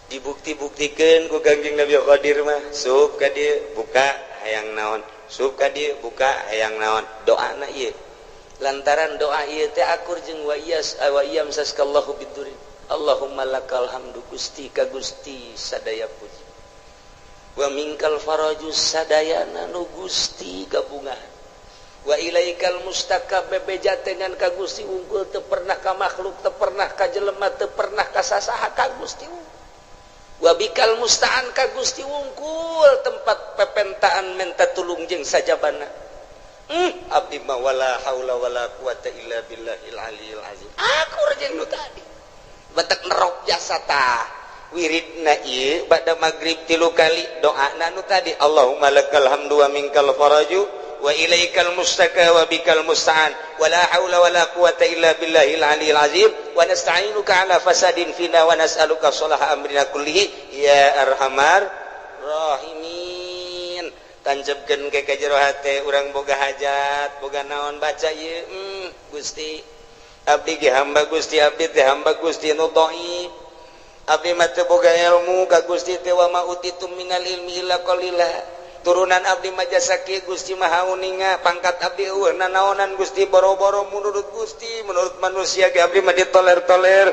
dibukti-buktikan ku Kangjeng Nabi Qadir mah sup ka dieu buka hayang naon sup ka dieu buka hayang naon doana ieu lantaran doa ieu teh akur jeung wa iyam saskallahu bidurin Allahumma lakal hamdu Gusti ka Gusti sadaya puji wa minkal farajus sadayana nu Gusti gabungahan wa ilaikal mustaqab bebeja dengan ka Gusti unggul teu pernah ka makhluk teu pernah ka jelema teu pernah ka sasaha ka Gusti wabikal musta'an ka Gusti wungkul tempat pepentaan minta tulung jeung sajabana abdi mah wala haula wala quwata illa billahil aliyil azim akur jeung nu tadi batak nerok jasa tah wiridna ieu bada magrib 3 kali doana nu tadi Allahumma lakal hamdu wa minkal faraju wa ilaikal mustaka wa bikal musta'an wala haula wala quwata illa billahil aliyil azim wa nasta'inuka ala fasadin fina wa nas'aluka sholaha amrina kullihi ya arhamar rahimin tanjebkeun ke jero hate urang boga hajat boga naon baca ieu Gusti abdi ge hamba Gusti abdi teh hamba Gusti nu dhaif abdi mah teu boga ilmu ka Gusti teh wa ma utitum minal ilmi illa qalila turunan abdi majasa kieu Gusti maha uninga pangkat abdi eueuh nanaonan Gusti boro-boro menurut Gusti menurut manusia ge abdi mah ditoler-toler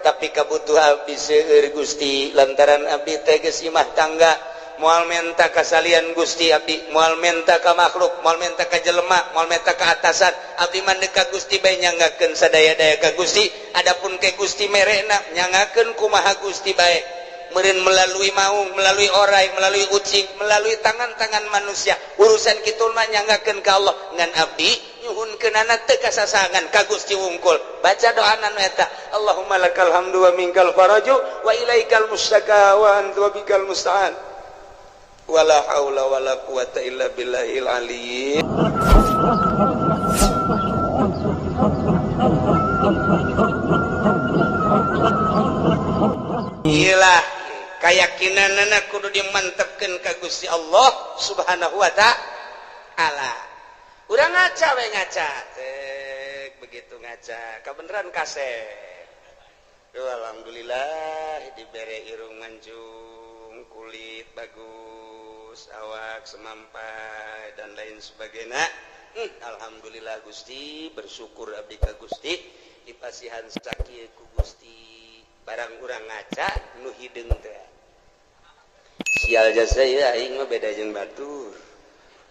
tapi kabutuhan abdi seueur Gusti lantaran abdi teh geus imah tangga moal menta kasalian Gusti abdi moal menta ka makhluk moal menta ka jelema moal menta ka atasan abdi mah ka Gusti bae nyangakeun sadaya-daya ka Gusti adapun ke Gusti merena nyangakeun kumaha Gusti bae meureun melalui maung, melalui orai, melalui ucing, melalui tangan-tangan manusia. Urusan kitu mah nyanggakeun ka Allah ngan abdi nyuhunkeunana teu kasasangan ka Gusti wungkul. Baca doana nu eta, Allahumma lakal hamdu wa minkal faraju wa ilaikal mustaka wa anta bikal musta'an. Wala haula wala quwata illa billahil aliyy. Iyalah keyakinanana kudu dimantepkeun ka Gusti Allah Subhanahu wa ta'ala. Urang ngaca we ngaca teh begitu ngaca kabeneran kasep. Alhamdulillah dibere irung mancung, kulit bagus, awak semampai dan lain sebagainya. Alhamdulillah Gusti, bersyukur abdi ka Gusti dipasihan sakieu ku Gusti. Barang urang ngaca nu hideung teh sial jasa ya aing mah beda jeung batur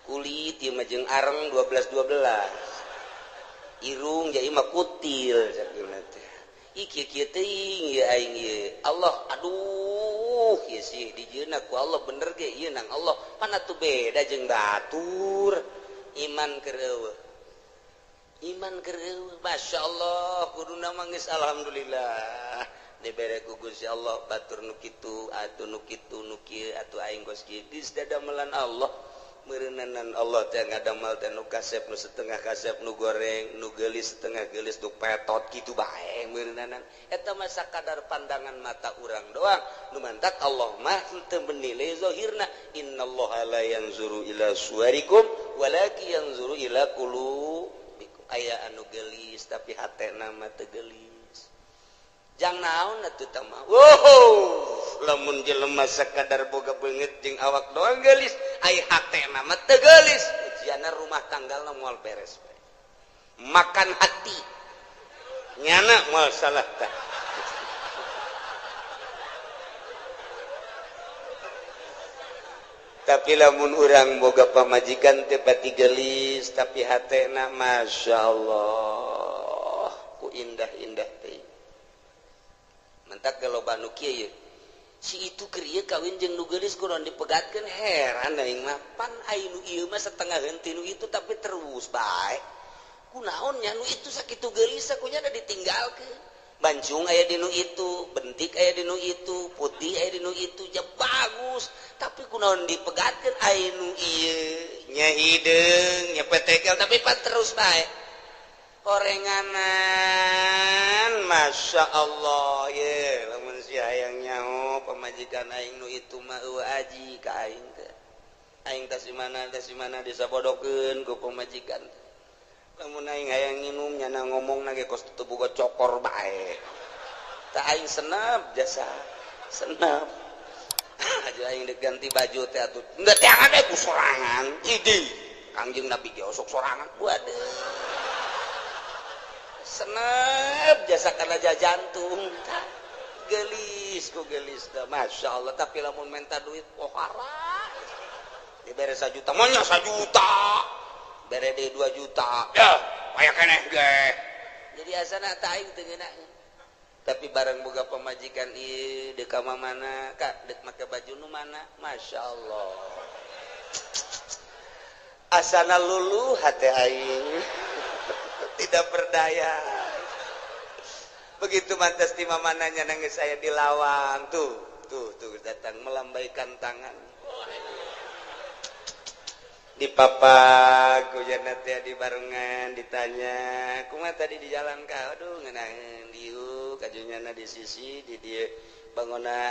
kulit ieu mah jeung areng 12 irung jadi mah kutil sakeuna teh ih kieu teuing ya aing ieu Allah aduh ieu sih dijieuna ku Allah bener ge ieu nang Allah mana tuh beda jeung batur iman keur eueuh masyaallah kuduna mah geus alhamdulillah dibere ku Gusti Allah batur nu kitu atuh nu kitu nu kieu atuh aing geus kieu geus dadamelan Allah meureunanan Allah teh ngadamal teh nu kasep nu setengah kasep nu goreng nu geulis setengah geulis nu petot kitu bae meureunanan eta mah sakadar pandangan mata urang doang nu mantak Allah mah teu menilai zahirna innallaha la yanzuru ila suwarikum walakin yanzuru ila qulubikum aya anu geulis tapi hatena mah teu geulis jang naon atuh tah mah lamun jelema sakadar boga beungeut jeung awak doang geulis ai hatena mah teu geulis ujianna rumah tanggalna moal beres bae makan hati nyana moal salah tah tapi lamun urang boga pamajikan teu pati geulis tapi hatena masyaallah ku indah-indah teh mantak kalau banu kieu si itu keur ieu kawin jeung nu geulis kunaon dipegatkeun heran aing mah pan aya nu ieu mah setengah henteu nu itu tapi terus bae kunaon nya nu itu sakitu geulis sakunya da ditinggalkeun bancung aya di nu itu bentik aya di nu itu putih aya di nu itu ja bagus tapi kunaon dipegatkeun aya nu ieu nya hideung nya petegel tapi pan terus bae orenganan Masya Allah ye lamun si hayang nyaho pamajikan aing nu itu mah eueuh aji ka aing teh aing teh simana disabodokeun ku pamajikan lamun aing hayang nginum nyana ngomongna ge kos teu boga cokor bae tah aing senep jasa senap aja yang diganti baju teh atuh enggak teh ada ku sorangan idi kangjeng Nabi ge osok sorangan waduh senap jasa kana jantung gelis ku gelis dah Masya Allah tapi lamun minta duit pohara dibere 1 juta monya 1 juta bere deui 2 juta ya aya keneh ge jadi asana teh aing teu ngeunaeun tapi barang boga pemajikan ieu deuk ka mana kak deuk make baju nu mana Masya Allah asana luluh hate aing tidak berdaya begitu mantas di mamananya nangis saya di lawang tuh datang melambaikan tangan di papa kujana teh di barengan ditanya kumaha tadi di jalan ka aduh ngeunaheun dieu kajunyana di sisi di dieu bangona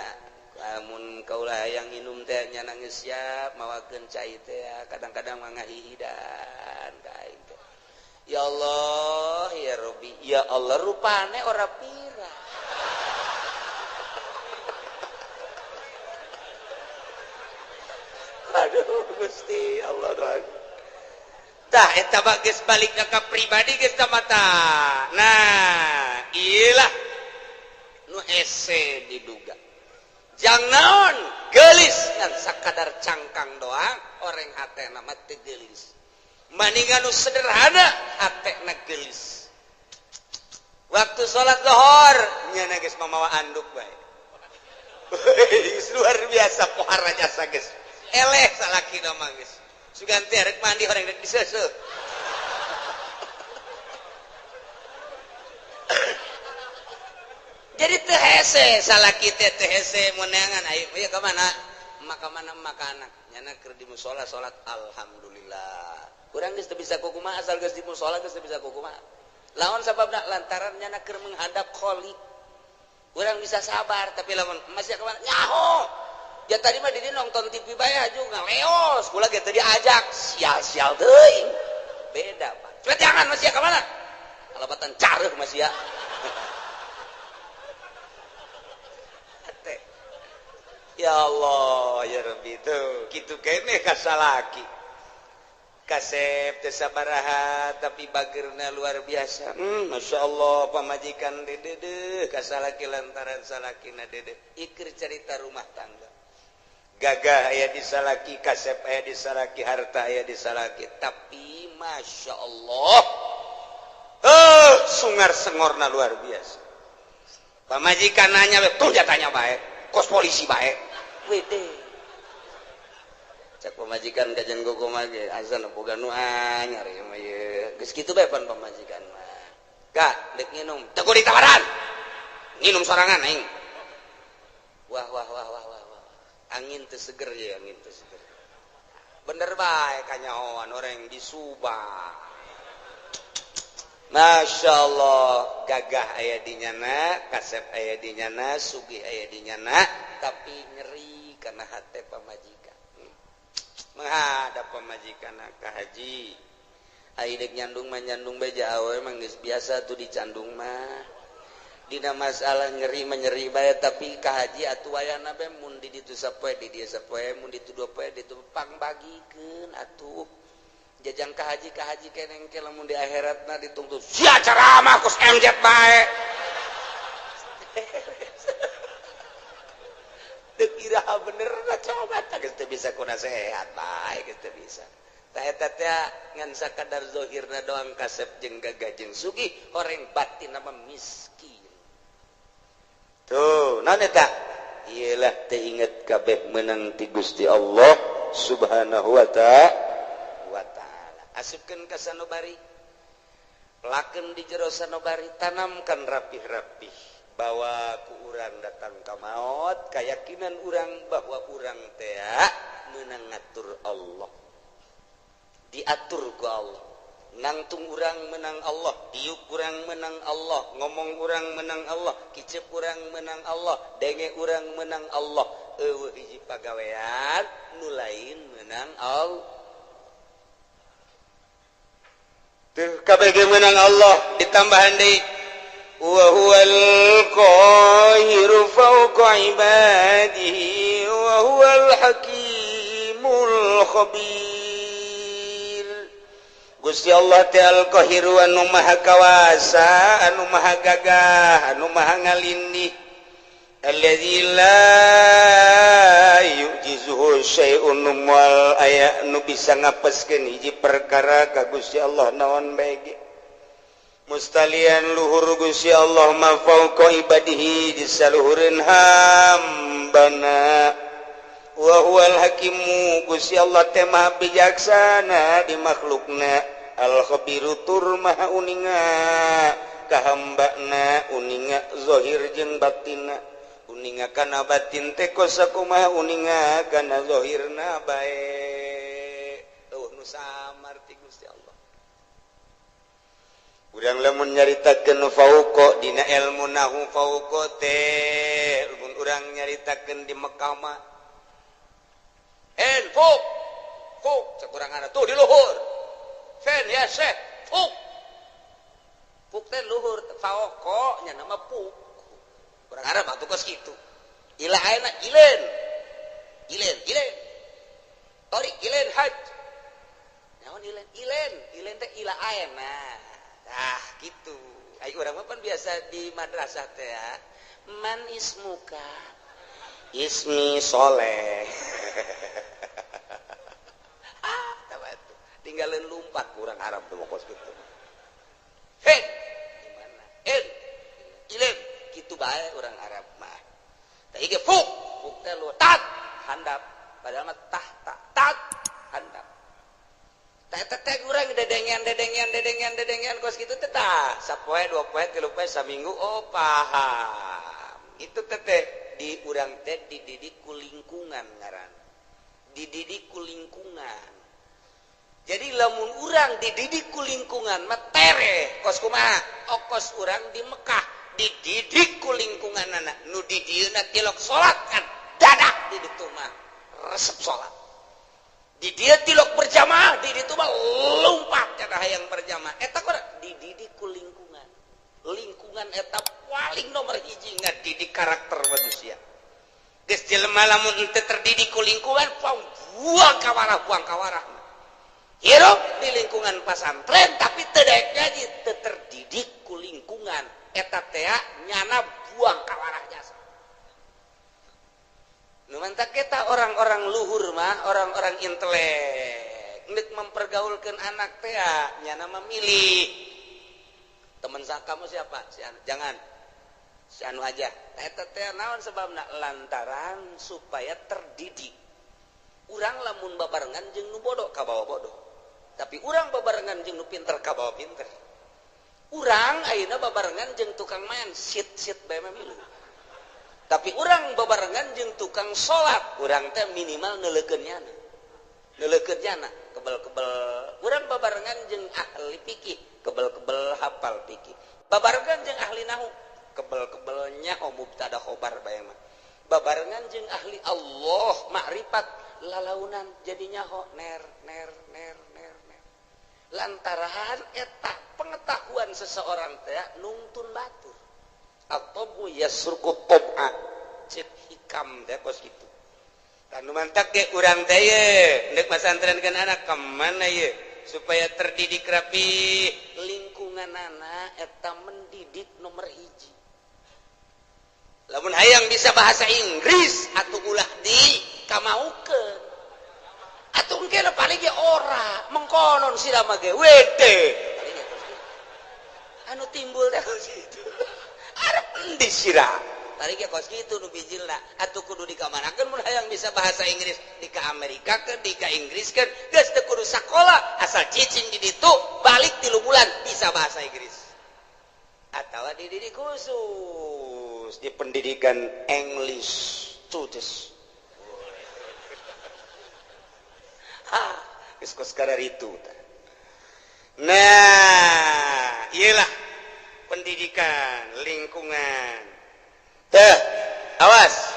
lamun kaulah hayang nginum teh nya nangis siap mawakeun cai teh kadang-kadang mangga hihidan ka aing teh ya Allah ya Rabbi ya Allah rupane ora pira aduh Gusti Allah doang tah eta mah geus balik ka pribadi geus tah mata nah iyalah nu hese diduga jang naon geulis ngan sakadar cangkang doang oreng hatena mah teu geulis maningan nu sederhana hatena geulis waktu salat zuhur nyana geus mamawa anduk bae luar biasa pohara jasa geus eleh salaki nama geus suganti arek mandi horeng rek diseuseuh jadi teu hese salaki teh teu hese moneangan ayo ieu ka mana emak ka mana emak ka anak nyana keur di mushola salat alhamdulillah urang geus teu bisa kukumaha asal geus di mushola geus teu bisa kukumaha lawan sababna lantaran nyana keur menghadap kholiq urang bisa sabar tapi lamun masih ka mana nyaho ya tadi mah dia nonton TV bae juga ngaleos kula ge teu diajak sial-sial teuing beda Pak coba jangan masih ka mana alabatan careuh masih ya ya Allah ya Rabbi tuh kitu keneh ka salaki kasep teu sabaraha tapi bageurna luar biasa Masya Allah pamajikan dedeh ka salaki lantaran salakina dedeh ikir cerita rumah tangga gagah aya di salaki kasep aya di salaki harta aya di salaki tapi Masya Allah sungar sengorna luar biasa pamajikan nanya tuh jatanya baik kos polisi baik wede cak pemajikan kajian gogo mage azan boga nu anyar ieu mah ieu geus kitu bae pan pamajikan mah kak dek nginum teu ditawaran nginum sorangan aing wah angin teu seger ya angin teu seger bener bae kanyahoan orang di Subang Masya Allah gagah aya di nyana kasep aya di nyana sugih aya di nyana tapi nyeri karena hate pamajikan menghadap pamajikan ka haji ai dek nyandung mah nyandung beja awe mah geus biasa tuh dicandung mah dina masalah nyeri menyeri bae tapi ka haji atuh wayahna bae mun di ditu sapoe di dieu sapoe mun ditu dua poe ditu pangbagikeun atuh jajang ka haji keneng ke lamun di akhiratna dituntut sia ceramah kus MZ bae teu kira bener coba tah geus teu bisa kuna sehat bae geus teu bisa tah eta teh ngan sakadar zahirna doang kasep jeung gagah jeung sugih horeng batinna mah miskin tuh naon eta iyalah teu inget kabeh meunang ti Gusti Allah Subhanahu wa ta'ala asupkeun ka sanubari lakeun di jero sanubari tanamkan rapih-rapih bahwa ku urang datang ka maot kayakinan urang bahwa urang teh meunang ngatur Allah diatur ku Allah nangtung urang menang Allah diuk urang menang Allah ngomong urang menang Allah kicep urang menang Allah denge urang menang Allah eueuh hiji pagawean nu lain menang Allah tuh kabeh menang Allah ditambahan deui wa huwal qahiru fawqa ibadihi wa huwal hakimul khabir. Gusti Allah teh al-qahiru anu maha kawasa, anu maha gagah, anu maha ngalindih. Alladzi la yujizuhu syai'un wal aya nu bisa ngapeskeun hiji perkara ka Gusti Allah naon bae ge. Mustalian luhur Gusti Allah ma fauqa ibadihi di saluhureun hambana. Wa huwal hakimu Gusti Allah teh maha bijaksana di makhlukna. Al khabiru tur maha uninga ka hambana, uninga zahir jeung batinna. Uninga kana batin teh kosakumaha uninga kana zahirna bae. Nu samar ti Gusti Allah. Urang lamun nyaritakeun fauqa dina ilmu nahu fauqa teh mun urang nyaritakeun di Mekah mah fuk cek urang ada tuh di luhur fen ya syekh fuk teh luhur fauqa nya nama fuk urang Arab atuh kos kitu ila ayeuna ilen torik ilen haj naon ilen teh ila ayeuna gitu. Ayo urang mah pan biasa di madrasah teh ya. Man ismuka? Ismi Soleh. Tabatu. Tinggalin lumpat kurang Arab tuh kos gitu. Hei, gimana? Ilen, gitu bae urang Arab mah. Tah ieu fuk teh lu tat handap. Padahal mah tat handap. Teh urang dedengan kos kitu teh tah sapoe 2 poe 3 poe saminggu oh paham. Itu teh di urang teh dididik ku lingkungan ngaran. Dididik ku lingkungan. Jadi lamun urang dididik ku lingkungan mah tere kos kumaha? Kos urang di Mekah dididik ku lingkunganna. Nu di dieuna tilok salat kan dadak di ditu mah resep salat. Di dia tilok berjamaah di ditu mah lompat kana hayang berjamaah eta kok dididik ku lingkungan eta paling nomor hiji ngadidik karakter manusia geus jelema lamun teu terdidik ku lingkungan buang kawarah hirup di lingkungan pesantren tapi teu daek ngaji teu terdidik ku lingkungan eta teh nyana buang kawarah jasa. Numantak kita orang-orang luhur mah, orang-orang intelek, ngeuk mempergaulkan anak teh nyana memilih. Teman kamu siapa? Si anu. Jangan. Si anu aja. Eta teh naon sebabna? Lantaran supaya terdidik. Urang lamun babarengan jeung nu bodoh ka bawa bodoh. Tapi urang babarengan jeung nu pinter ka bawa pinter. Urang ayeuna babarengan jeung tukang main sit bae milu. Tapi urang babarengan jeung tukang salat, urang teh minimal neulekeun nyana, kebel-kebel. Urang babarengan jeung ahli fikih, kebel-kebel hafal fikih. Babarengan jeung ahli nahwu, kebel-kebel nyaho mubtada khobar bae mah. Babarengan jeung ahli Allah, makrifat lalaunan jadi nyaho ner. Lantaran eta pengetahuan seseorang teh nungtun batur. Atabu yasruku tob'a cek hikam teh kos kitu. Tanu mantak ge urang teh ye hendak masantrenkeun anak ka mana ye supaya terdidik rapi lingkungan anak eta mendidik nomor hiji. Lamun hayang bisa bahasa Inggris atuh ulah di kamaukeun. Atuh engke paling ge ora mengkonon sira mah ge wede. Anu timbul teh kos kitu. Arep endi sira tarik ya kos gitu nu bijilna atuh kudu dikamanakeun mun hayang bisa bahasa Inggris di ka Amerika ke di ka Inggris kan geus teu kudu sakola asal cicing di ditu balik 3 bulan bisa bahasa Inggris atawa dididik khusus di pendidikan English studies geus kos kararitu nah iyalah pendidikan lingkungan teh awas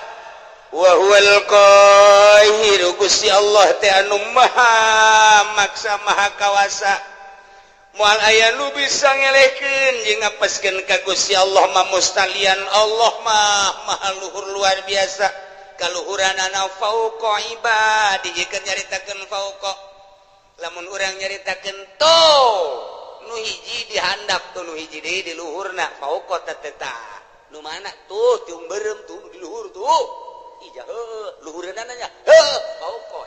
wa huwal qahiru Gusti Allah teh anu maha maksa maha kawasa moal aya nu bisa ngelehkeun jeung ngapaskeun ka Gusti Allah mah mustalian Allah mah maha luhur luar biasa kaluhuranana fauqa ibadi jikeun nyaritakeun fauqa lamun urang nyaritakeun to nu hiji dihandap tuh nu hiji deui di luhurna fauqa tateta nu mana tuh tiung beureum tuh di luhur tuh ija luhureunana nya fauqa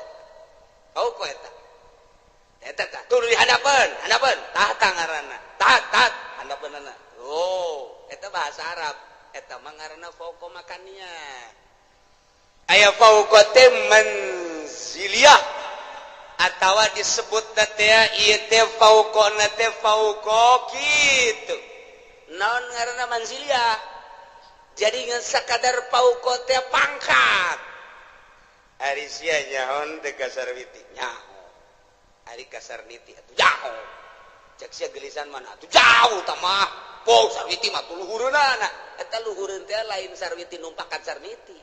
eta tuh di hadapan tahta ngaranna tahat handapeunana eta bahasa Arab eta mah ngaranna fauqa makania aya fauqa teh manziliyah atawa disebut teh ieu teh fauqana teh fauqa kitu naon ngaranna manziliyah jadi ngan sakadar fauqa teh pangkat ari sia nyaon teh kasar witi nyaho ari kasar niti atuh jauh cek sia gelisan mana atuh jauh tah mah pok sarwiti mah tuh luhureunana eta luhureun teh lain sarwiti numpakan sarwiti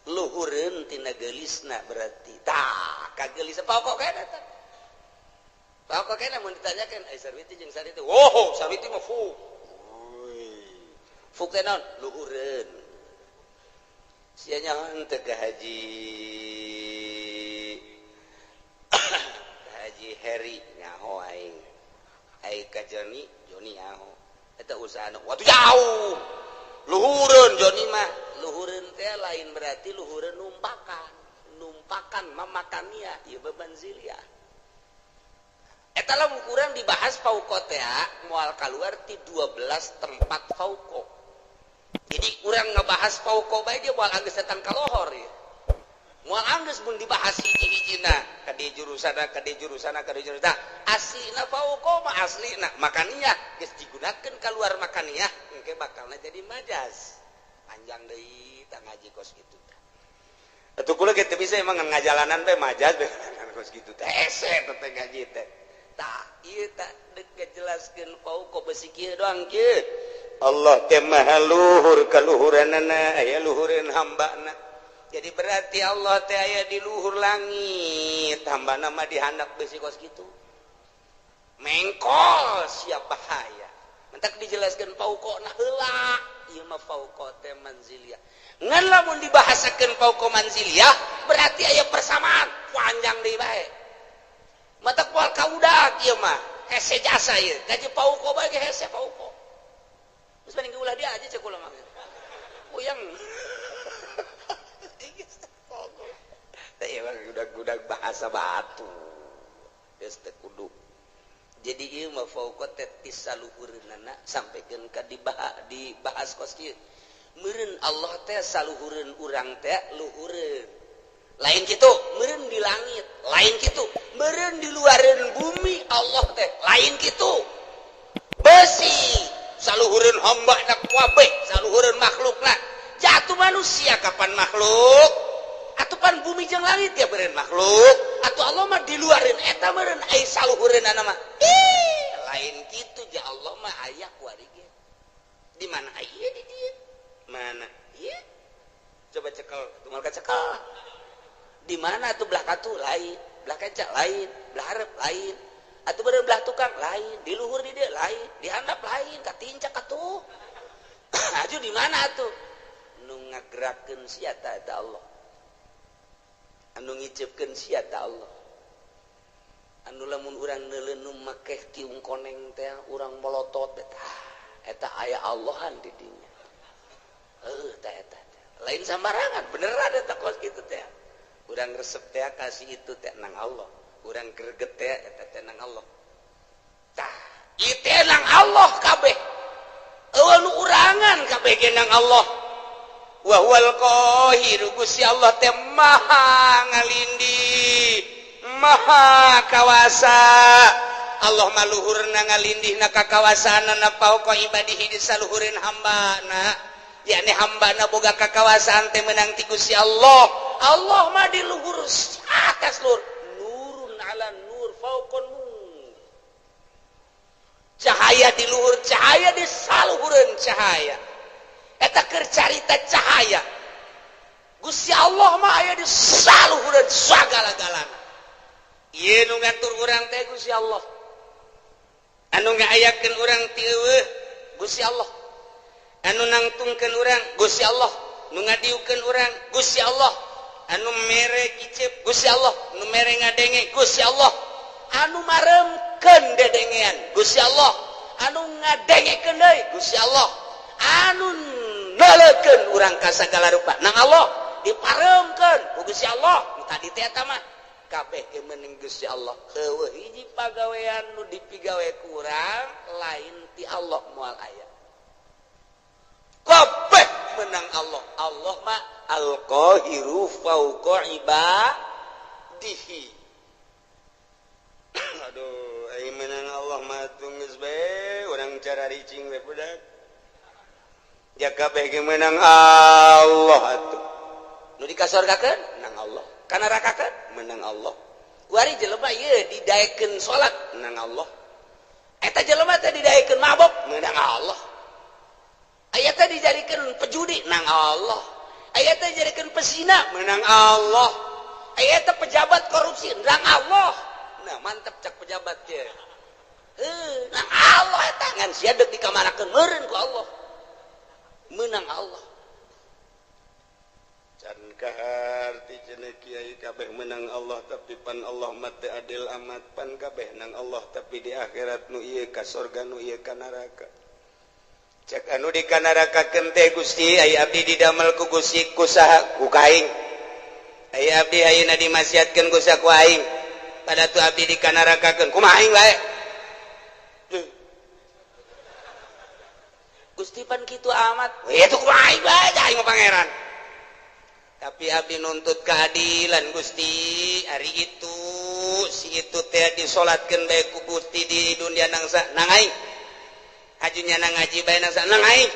luhureun tina gelisna berarti tah kagelis pokok kana tah pokok kana mun ditanyakeun ai sarwiti jeung sarwiti sarwiti mah fuk teh naon luhureun sia nyaon teh ka haji Heri nyaho aing ka Joni nyaho eta usahana watu jauh luhureun Joni mah luhureun teh lain berarti luhureun numpakan mamakania ieu beban ziliyah eta lamun kurang dibahas fauqa teh moal kaluar ti 12 tempat fauqa jadi kurang ngebahas fauqa bae dia moal anggeus datang ka lohor ya moal anggeus mun dibahas hiji-hijina kadi jurusana aslina fauqa mah aslina makaniyah geus digunakeun kaluar makaniyah engke bakalna jadi majaz panjang deui tah ngaji kos kitu tah atuh kula ge teu bisa emang ngajalanan bae majaz bae kos kitu teh hese teh ngaji teh tah ieu tah deuk ngajelaskeun fauqa besi kieu doang kieu Allah teh maha luhur kaluhuranana aya luhureun hambana jadi berarti Allah teh aya di luhur langit hambana mah dihandap besi kos kitu mengkol siap bahaya mentak dijelaskeun fauqana heula ieu mah fauqa teh manziliyah ngan lamun dibahasakeun fauqa manziliyah berarti aya persamaan panjang deui bae matak moal kaudak ieu mah hese jasa ieu gaji fauqa bae ge hese fauqa geus banding ulah dia aja cek ulah mah puyang udah bahasa batu geus teu kudu jadi ieu mah fauqa teh tisaluhureunana sampikeun ka dibahas kos kieu meureun Allah teh saluhureun urang teh luhureun lain kitu meureun di langit lain kitu meureun di luareun bumi Allah teh lain kitu besi saluhureun hambana kabeh saluhureun makhlukna jatuh manusia kapan makhluk atupan bumi jeung langit ya beureun makhluk atuh Allah mah di luareun eta meureun ai saluhureunana mah lain kitu ja Allah mah aya kuari ge di mana aya di dieu mana ieu coba cekel tunggal ka cekel di mana atuh belah katu lain belah kaca lain belah hareup lain atuh beureun belah tukang lain di luhur di dieu lain di handap lain ka tincak atuh aju di mana atuh nu ngagerakeun sia eta Allah anu ngicipkeun sia ta Allah anu lamun urang neuleuh make tiung koneng teh urang molotot eta aya Allahan di dinya tah eta lain sambarangan beneran eta kos kitu teh urang resep teh kasih itu teh nang Allah urang greget teh eta teh nang Allah tah ieu teh nang Allah kabeh eueuh nu urangan kabeh ge nang Allah wa huwal qahir Gusti Allah teh maha ngalindih maha kawasa Allah maluhurna ngalindihna ka kawasaanna fauqa ibadihi di saluhureun hambana yakni hambana boga kakawasaan teh meunang ti Gusti Allah Allah mah di luhur atas luhur nurun ala nur fauqa nur cahaya di luhur cahaya di saluhureun cahaya eta keur carita cahaya Gusti Allah mah aya di saluhureun sagala-galana ieu nu ngatur urang teh Gusti Allah anu ngaayakeun urang ti eueuh Gusti Allah, anu nangtungkeun urang Gusti Allah, nu ngadiukeun urang Gusti Allah, anu mere gicep Gusti Allah, nu mere ngadenge Gusti Allah, anu maremkeun dedengean Gusti Allah, anu ngadengekeun deui Gusti Allah, anu nalekeun urang ka sagala rupa nang Allah diparemkeun ku Gusti Allah. Tadi teh eta mah kabeh ge meuning Gusti Allah. Heueuh hiji pagawean nu dipigawe ku urang lain ti Allah moal aya. Kabeh menang Allah. Allah mah al-qahiru fauqa ibadihi. Aduh, ai menang Allah mah geus bae urang cara ricing we budak. Ya kabeh ge menang Allah atuh. Nu dikasorgakeun menang Allah. Kana nerakakeun menang Allah. Kuari jelema ieu didaekeun salat menang Allah. Eta jelema teh didaekeun mabok menang Allah. Aya teh dijadikeun pejudi menang Allah. Aya teh dijadikeun pesina menang Allah. Aya teh pejabat korupsi menang Allah. Nah, mantep cak pejabat teh. Nang Allah eta ngan sia deuk dikamanakeun meureun ku Allah. Menang Allah. Can kaharti cenah kiai kabeh menang Allah tapi pan Allah mah teu adil amat, pan kabeh nang Allah tapi di akhirat nu ieu ka surga nu ieu ka neraka. Cek anu di ka nerakakeun teh Gusti aya abdi didamel ku Gusti ku saha ku kaing. Aya abdi ayeuna dimasiatkeun ku saha ku aing. Pada tu abdi di ka nerakakeun kumaha aing bae. Gusti pan kitu amat. Eta kumaha aing bae aing mah pangeran. Tapi abdi nuntut keadilan Gusti. Hari itu si itu teh disolatkeun bae ku Gusti di dunia nangsa nang aing. Ajunya nang ngaji bae nangsa nang aing.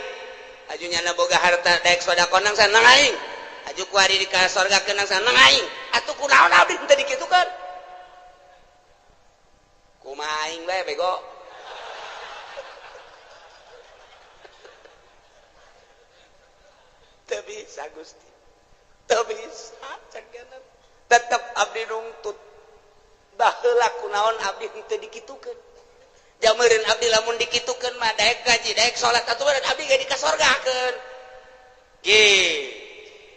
Ajunya na boga harta daek sedekah nangsa nang aing. Aju ku ari di ka sorgakeun nangsa nang aing. Atuh kunaon abdi teu dikitukeun? Kumaha aing bae bego. Teu bisa Gusti. Teu bisa cakenan. Tetep abdi nuntut. Baheula kunaon abdi teu dikitukeun. Jameureun abdi lamun dikitukeun mah daek gaji, daek salat atuh abdi ge dikasorgakeun. Ge.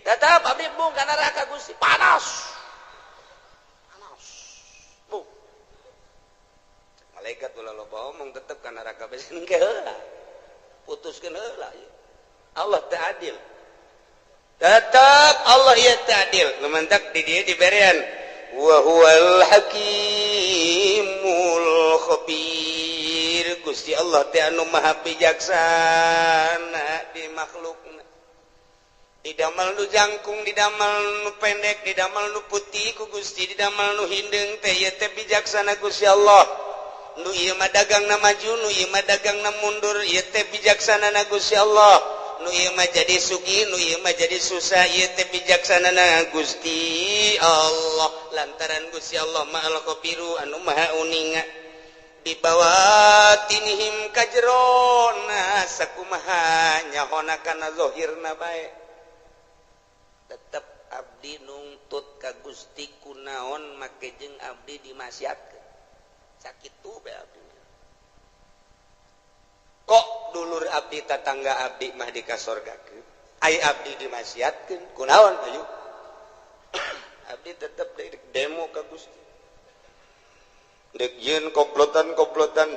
Tetep abdi bung ka neraka Gusti panas. Panas. Bung. Malaikat ulah loba omong tetep ka neraka besen ge heula. Putuskeun heula. Allah teu adil. Tetap Allah ya ta'adil. Lumantak di dia diberian wa huwal hakimul khabir. Gusti Allah teh anu maha bijaksana di makhlukna. Didamel nu jangkung, didamel nu pendek, didamel nu putih ku Gusti, didamel nu hindeng teh ieu teh bijaksana Gusti Allah. Nu ieu mah dagangna maju, nu ieu mah dagangna mundur, ieu teh bijaksana na Gusti Allah. Nu ieu mah jadi sugih, nu ieu mah jadi susah, ieu teh bijaksanana Gusti Allah. Lantaran Gusti Allah ma'al khabiru anu maha uninga bibawatinihim kajrona sakumaha nyahona kana zahirna bae. Tetep abdi nungtut ka Gusti kunaon make jeung abdi dimasiatkeun. Sakitu bae abdi. Kok dulur abdi tetangga abdi mah dikasorgakeun ai abdi dimasiatkeun kunaon ayu abdi tetep demo ka Gusti dek ieun komplotan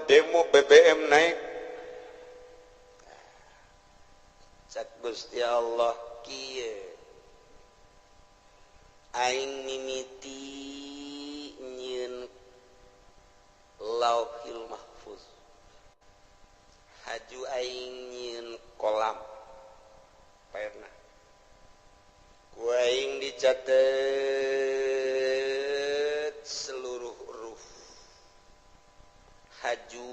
demo BBM naik cak Gusti Allah kieu aing mimiti nyieun lauhil mahfuz haju aing nyieun kolam paerna ku aing dicatet seluruh ruh haju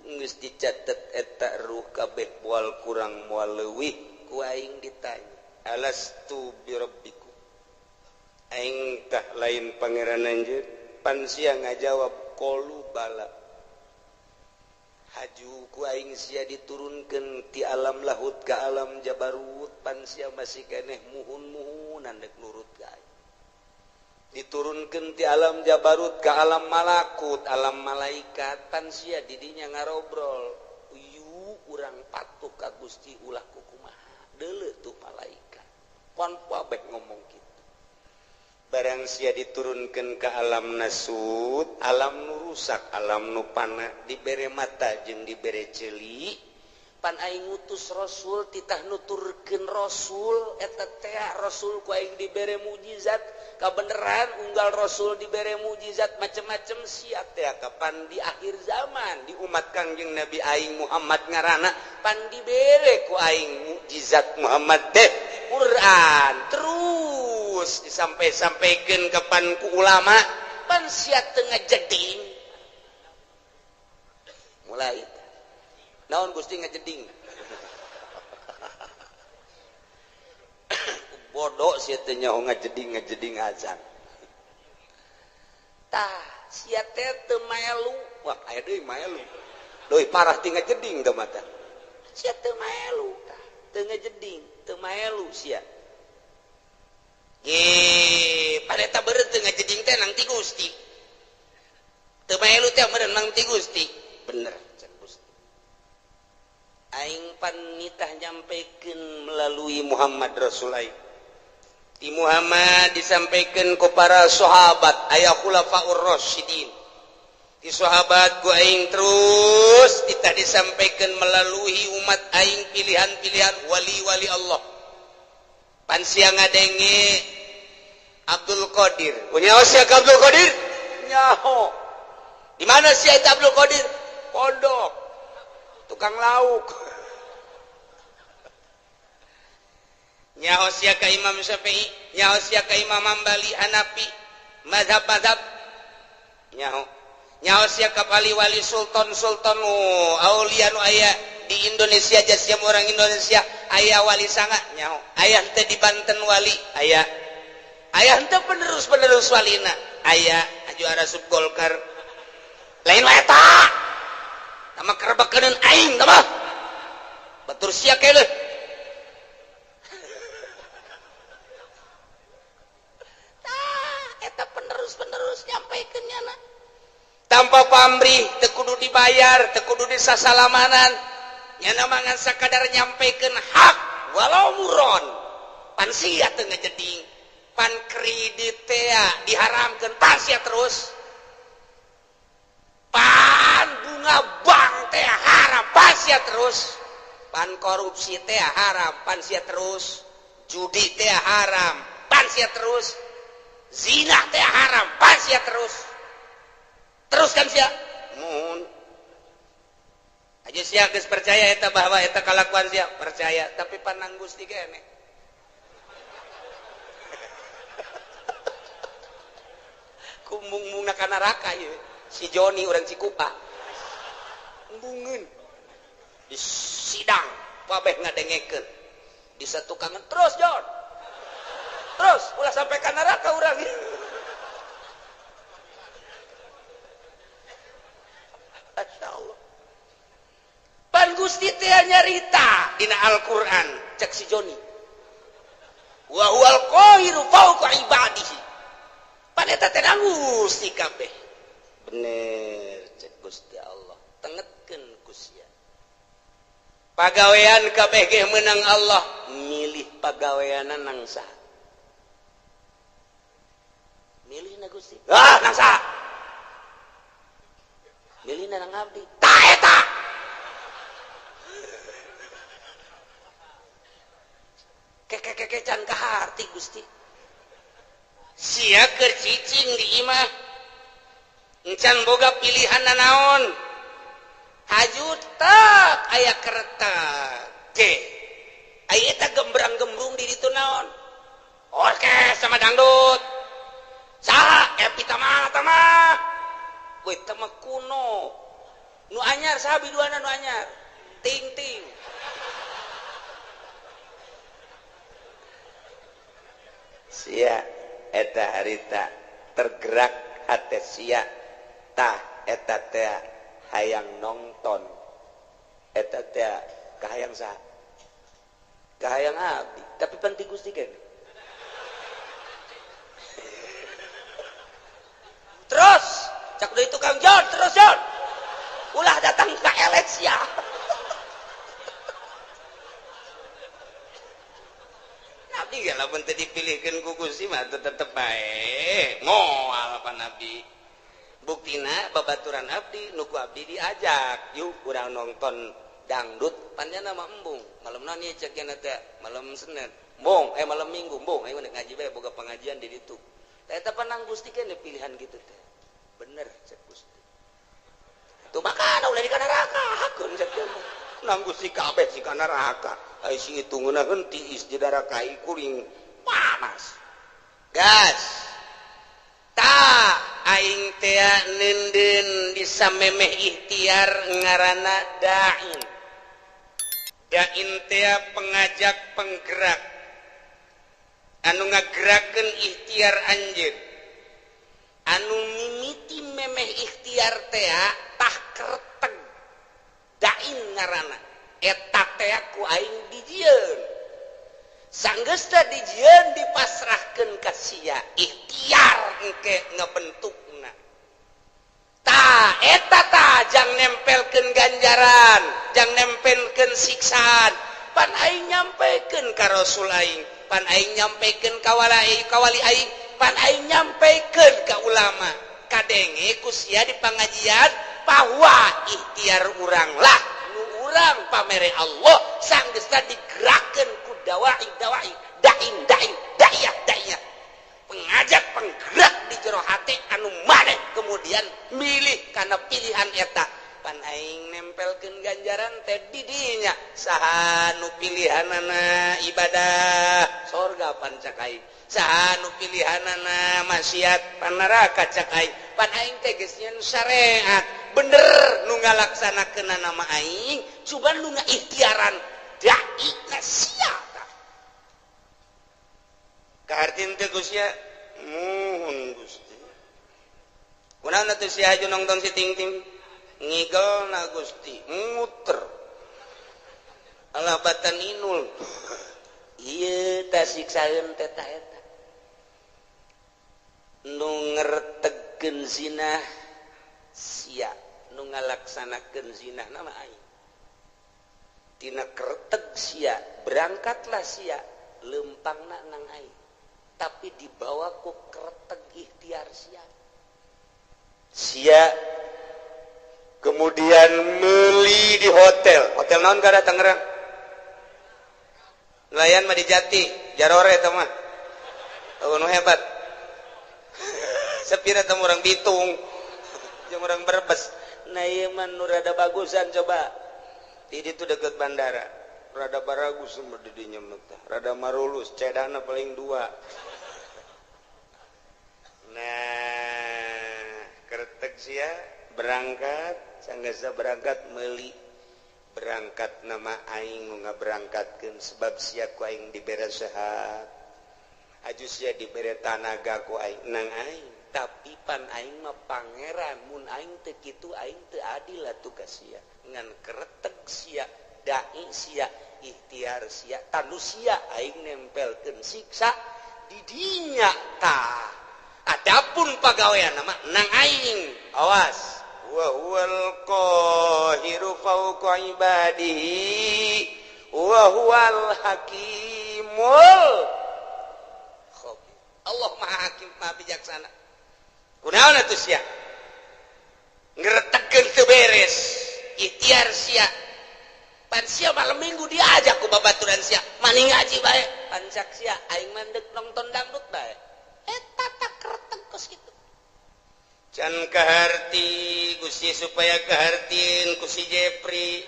geus dicatet eta ruh kabeh moal kurang moal leuwih ku aing ditanya alastu birabbikum aing tah lain pangeran anjeun pan sia ngajawab qalu bala haju ku aing sia diturunkeun ti alam lahut ka alam jabarut pan sia masih keneh muhun-muhunan dek nurut ka aing diturunkan di alam Jabarut ke alam malakut, alam malaikat, pan sia didinya ngarobrol. Urang patuh ka Gusti ulah kukumaha. Deuleu tuh malaikat. Pon pabek ngomong kitu. Barang sia diturunkan ke alam nasut, alam nu rusak, alam nu pana, dibere mata jeung dibere ceuli. Pan aing ngutus rasul titah nuturkeun rasul eta teh rasul ku aing dibere mukjizat kabeneran unggal rasul dibere mukjizat macem-macem sia teh kapan di akhir zaman di umat Kangjeng Nabi aing Muhammad ngaranna pan dibere ku aing mukjizat Muhammad teh Quran terus disampai-sampaikeun kapan ku ulama pan sia teu ngajeding mulai naon Gusti ngajeding bodoh sia teh nyaho ngajeding azan tah sia teh teu melu wah aya deui melu deui parah ti ngajeding teh mata sia teu melu tah teu ngajeding teu melu sia ge pareta beureut teu ngajeding teh nang ti Gusti teu melu teh meureun nang ti Gusti bener aing panitah nyampaikeun melalui Muhammad Rasulullah. Di Muhammad disampaikan ku para sahabat aya khulafaur rasyidin. Di sahabat ku aing terus kita disampaikan melalui umat aing pilihan-pilihan wali-wali Allah. Pan sia ngadenge Abdul Qadir. Nyaho sia Abdul Qadir? Nyaho. Di mana sia Abdul Qadir? Pondok. Tukang lauk nyaho sia ka Imam Syafi'i nyaho sia ka Imam Hambali Hanafi mazhab-mazhab nyaho sia ka wali-wali sultan aulia nu aya di Indonesia jasiem orang Indonesia aya wali sanga nyaho aya teh di Banten wali aya teh penerus walina aya juara sub Golkar lain wae eta nama kerebakeun aing tah mah batur sia keleh tah eta penerus nyampaikeun nyana tanpa pamrih teu kudu dibayar teu kudu disasalamanan nyana mangan sakadar nyampaikeun hak walau muron pan sia teu ngajeding pan kredit teh diharamkeun pan sia terus pan bunga bank teh haram pan sia terus pan korupsi teh haram pan sia terus judi teh haram pan sia terus zina teh haram pan sia terus kan sia mun aja sia geus percaya eta bahwa eta kalakuan sia percaya tapi panang Gusti kene kumbung-mungna ka neraka ieu si Joni orang Cikupa embungeun di sidang pabeh ngadengekeun di satu kangen terus Jon terus ulah sampai ka neraka urang Masyaallah pan Gusti teh nyarita dina Al-Qur'an cek si Joni wa huwal qahiru fawqa ibadihi pan eta teh Gusti kabeh bener cek Gusti Allah tengetkeun ku sia pagawean kabeh ge meunang Allah milih pagaweana nang saha milihna Gusti nang saha milihna nang abdi tah eta can ka harti Gusti sia keur cicing di imah encan boga pilihan naon hajut tak aya keretak ge aya eta gembrang-gembrung di ditu naon orkes sama dangdut saha epita mah we teh mah kuno nu anyar saha biduana nu anyar ting sia eta harita tergerak hate sia tah eta teh hayang nonton eta teh kahayang saha kahayang abdi tapi penting Gusti kan cak deui tukang John terus John ulah datang ke eleksi ya. Nabi gak lamun teu dipilihkeun ku Gusti mah tetep bae moal pa Nabi. Buktina babaturan abdi nuku abdi diajak yuk urang nonton dangdut panjana mah embung malam naon ieu cek nya teh malam Senin embung malam Minggu embung aing ngaji bae boga pengajian di ditu eta panang Gusti kan pilihan gitu teh bener cek Gusti tuh makana ulah di kana neraka hakeun cek nang Gusti kabeh si kana neraka ai si hitungeuna henti di neraka kuring panas gas ta aing teh nenden bisa memeh ikhtiar ngaranna dain teh pengajak penggerak anu ngagerakeun ikhtiar anjeun anu mimiti memeh ikhtiar teh tah kereteg dain ngaranna eta teh ku aing dijieun sanggeus teh dijieun dipasrahkeun ka sia ikhtiar engke ngabentukna ta eta ta jang nempelkeun ganjaran jang nempelkeun siksaan pan aing nyampikeun ka rasul aing pan aing nyampikeun ka kawali aing pan aing nyampikeun ka ulama kadenge ku sia di pangajian bahwa ikhtiar urang lah nu urang pamere Allah sanggeus digerakkeun ku dawai dain daiyah pengajak penggerak di jero hati anu maneh kemudian milih karena pilihan eta pan aing nempelkeun ganjaran teh di dinya saha nu pilihanana ibadah surga pan cak aing saha nu pilihanana maksiat pan neraka cak aing pan aing teh geus nyen syariat bener nu ngalaksanakeun nama aing coba nu ngaikhtiaran dai sia kahartin teh Gusti muhun Gusti kunaon atuh sia aju nongton si ting-ting ngigelna Gusti muter alabatan inul ieu tah siksaeun teh ta eta nu ngertegkeun zina sia nu ngalaksanakeun zina nama aing tina kereteg sia berangkatlah sia lempangna nang aing tapi dibawa ku kereteg ikhtiar sia kemudian meuli di hotel naon kada Tangerang nelayan mah di Jati Jarore eta mah nu hebat sapira teh urang Bitung jeung urang Brebes nah ieu mah nu rada bagusan coba di ditu deket bandara rada baragus semua di dinya mah rada marulus cedana paling 2 nah keretek sia berangkat sanggeus berangkat meuli berangkat nama aing nu ngaberangkatkeun sebab sia ku aing dibere sehat aju sia dibere tanaga ku aing nang aing tapi pan aing mah pangeran mun aing teu kitu aing teu adil atuh ka sia ngan keretek sia dai sia ikhtiar sia tanu sia aing nempelkeun siksa di dinya tah adapun pagawean nama nang aing awas wa huwal qahiru fawqa ibadihi wa huwal hakimul khabir Allah maha hakim maha bijaksana kunaon atuh sia ngretegkeun teu beres ikhtiar sia pan sia malam Minggu diajak ku babaturan sia mani ngaji bae pan cak sia aing mandek nonton dangdut bae eta tak kereteg kos kitu can kaharti Gusti supaya kahartin ku si Jepri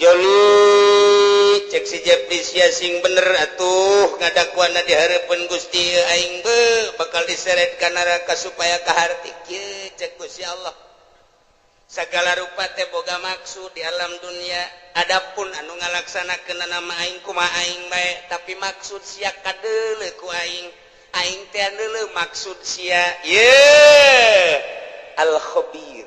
Joli cek si Jepri sia sing bener atuh ngadakuanna dihareupeun Gusti aing bakal diseret ka neraka supaya kaharti kieu cek Gusti Allah sagala rupa teh boga maksud di alam dunia adapun anu ngalaksanakeun nama aing kumaha aing bae tapi maksud sia kadeuleu ku aing teh deuleu maksud sia al khabir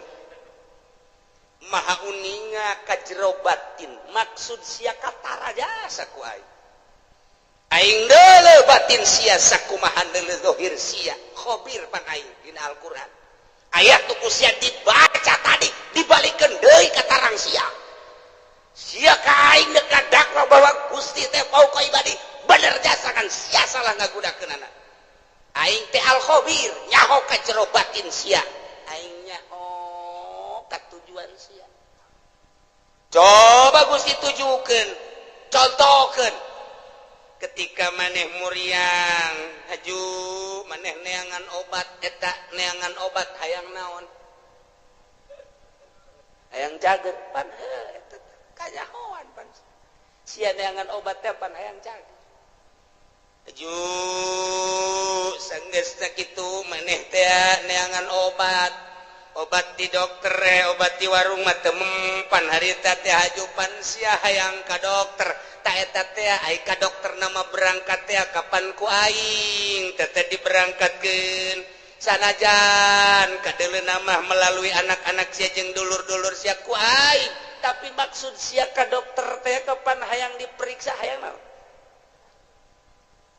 maha uninga ka jero batin maksud sia katara jasa ku aing aing deuleu batin sia sakumaha deuleu zahir sia khabir pan aing dina Al-Qur'an ayat tuku sia dibaca tadi dibalikeun deui ka tarang sia ka aing dekadakna bahwa Gusti teh fauqa ibadi bener jasakan sia salah ngagudakeunana aing teh al-khabir nyaho ka jero batin sia aing nyaho ka tujuan sia coba Gusti tujukeun contohkeun ketika maneh muriang haju maneh neangan obat eta neangan obat hayang naon hayang cager pan eta kanyahoan pan sia neangan obat teh pan hayang cager haju sanggeus sakitu maneh teh neangan obat di dokter obat di warung mah teu mempan harita teh hajupan sia hayang ka dokter ta eta teh ai ka dokter nama berangkat teh kapan ku aing teh diberangkatkeun sanajan kadeuleuna mah melalui anak-anak sia jeung dulur-dulur sia ku aing tapi maksud sia ka dokter teh kapan hayang diperiksa hayang naon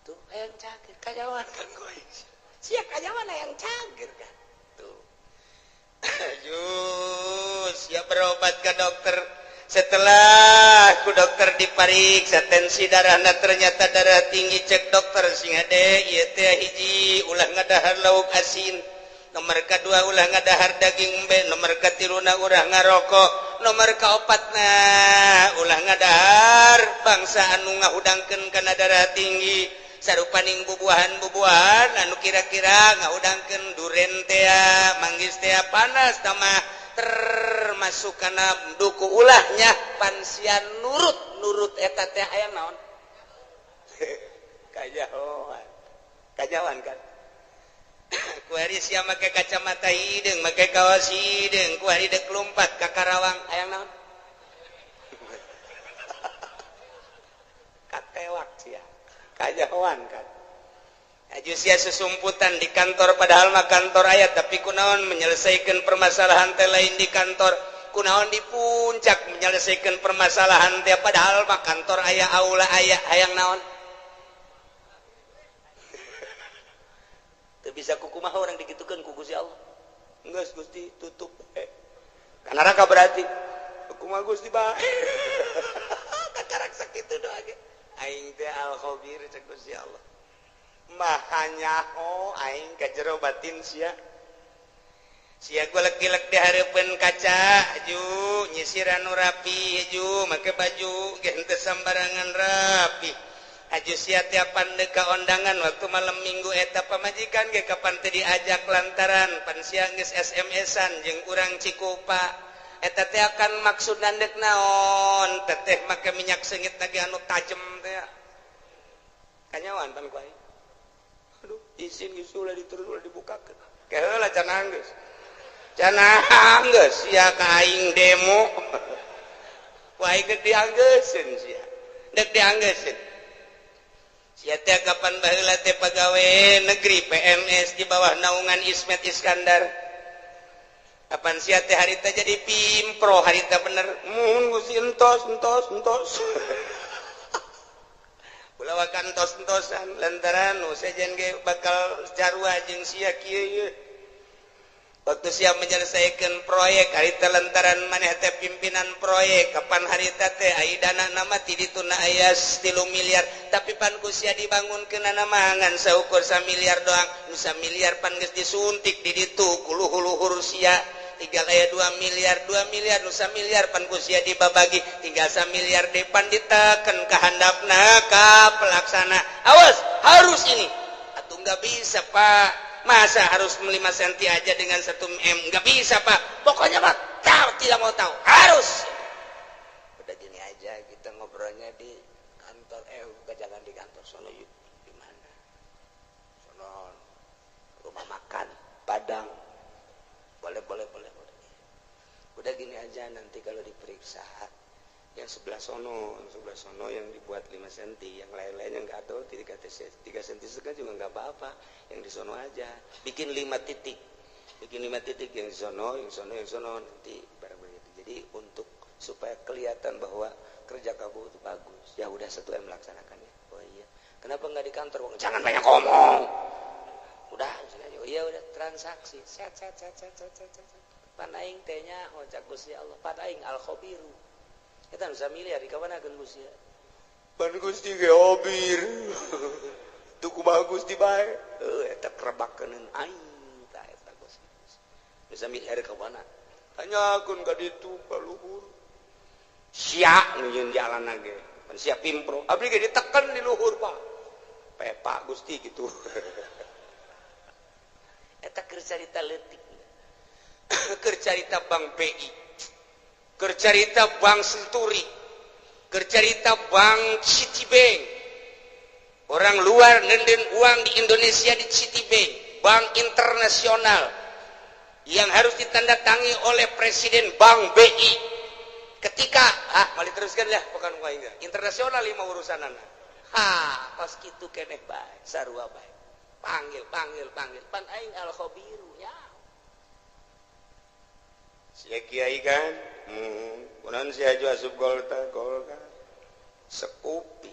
tuh hayang cager kajawan kan ku aing sia kajawan hayang cager kan tuh Jus, ya berobat ke dokter. Setelah ku dokter dipariksa tensi darahna ternyata darah tinggi cek dokter sing ade ieu teh hiji ulah ngadahar lauk asin. Nomor kedua ulah ngadahar daging embe, nomor katiluna ulah ngarokok, nomor kaopatna ulah ngadahar bangsa anu ngahudangkeun kana darah tinggi. Sarupaning bubuahan anu kira-kira ngahudangkeun duren teh manggis teh panas tamah termasuk kana duku ulahnya pansian nurut eta teh aya naon kajawan kan ku hari sia make kacamata hideung make kaos hideung ku hari dek lompat ka Karawang aya naon katewak sia kajawan kan aju sia sesumputan di kantor padahal mah kantor aya tapi kunaon menyelesaikan permasalahan teh lain di kantor kunaon di puncak menyelesaikan permasalahan teh padahal mah kantor aya aula aya hayang naon teu bisa kukumaha orang digitukeun ku Gusti Allah geus Gusti tutup ka neraka berarti kumaha Gusti bae kakarak sakitu doa ge aing teh al-khabir cek Gusti Allah mahanyaho aing ka jero batin sia golek-gelek di hareupeun kaca aju nyisir anu rapi aju make baju ge henteu sambarangan rapi aju sia tiapan deuk ka ondangan waktu malam minggu eta pamajikan ge kapan teu diajak lantaran pan sia geus SMS-an jeung urang Cikupa eta teh akan maksud nandek naon teteh make minyak seungit lagi anu tajem teh kanyawan pan ku aing aduh izin geus ulah diturun ulah dibukakeun keheula can anggeus sia ka aing demo ku aing geus dianggeuskeun sia deuk dianggeuskeun sia teh kapan baheula teh pagawe negeri PNS di bawah naungan Ismet Iskandar kapan sia teh harita jadi pimpro harita bener muhun Gusti entos ulah wakantos-entosan lantaran nu sejen ge bakal carua jeung sia kieu waktu sia menyelesaikan proyek harita lantaran maneh teh pimpinan proyek kapan harita teh ai dana nama ti dituna aya 3 miliar tapi pan ku sia dibangunkeun mah ngan saukur 1 miliar doang nu 1 miliar pan geus disuntik di ditu ku luhur-luhur sia tinggal aya 2 miliar nu 1 miliar pan ku sia dibabagi tinggal 1 miliar depan diteken ka handapna ka pelaksana awas harus ini atuh enggak bisa Pak masa harus 5 senti aja dengan 1 M enggak bisa Pak pokoknya Pak tidak mau tahu harus udah gini aja kita ngobrolnya di kantor jangan di kantor sono yuk di mana sono rumah makan Padang boleh udah gini aja nanti kalau diperiksa yang sebelah sono yang dibuat 5 cm yang lain-lainnya nggak tahu 3 cm juga nggak apa-apa yang di sono aja bikin 5 titik yang di sono nanti barang begitu jadi untuk supaya kelihatan bahwa kerja kamu itu bagus ya udah 1 M melaksanakannya oh iya Kenapa nggak di kantor? Jangan banyak ngomong. Udah, ya udah transaksi. Set. Pan aing teh nya cak Gusti Allah. Pan aing al khabiru. Eta nu samiliar di kawanakeun Gusti. Pan Gusti ge khabir. Tuh kumaha Gusti bae. Eta kerebakeun aing tah eta Gusti. Nu samiliar ka mana? Tanyakeun ka ditu ka luhur. Sia nu yeun jalanna ge. Pan sia pimpro. Abdi ge diteken di luhur, Pak. Pak Gusti gitu. Eta keur carita leutik. Keur carita Bank BI. Keur carita Bank Senturi. Keur carita Bank Citibank. Orang luar nenden uang di Indonesia di Citibank, bank internasional yang harus ditandatangi oleh Presiden Bank BI. Ketika mali teruskan ya bukan uang internasional lima urusanana. Pas gitu keneh bae, sarua bae. Panggil. Pan aing al khabiru nya. Sia kiai kan, kunaon sia aju asup golka. Sekupi.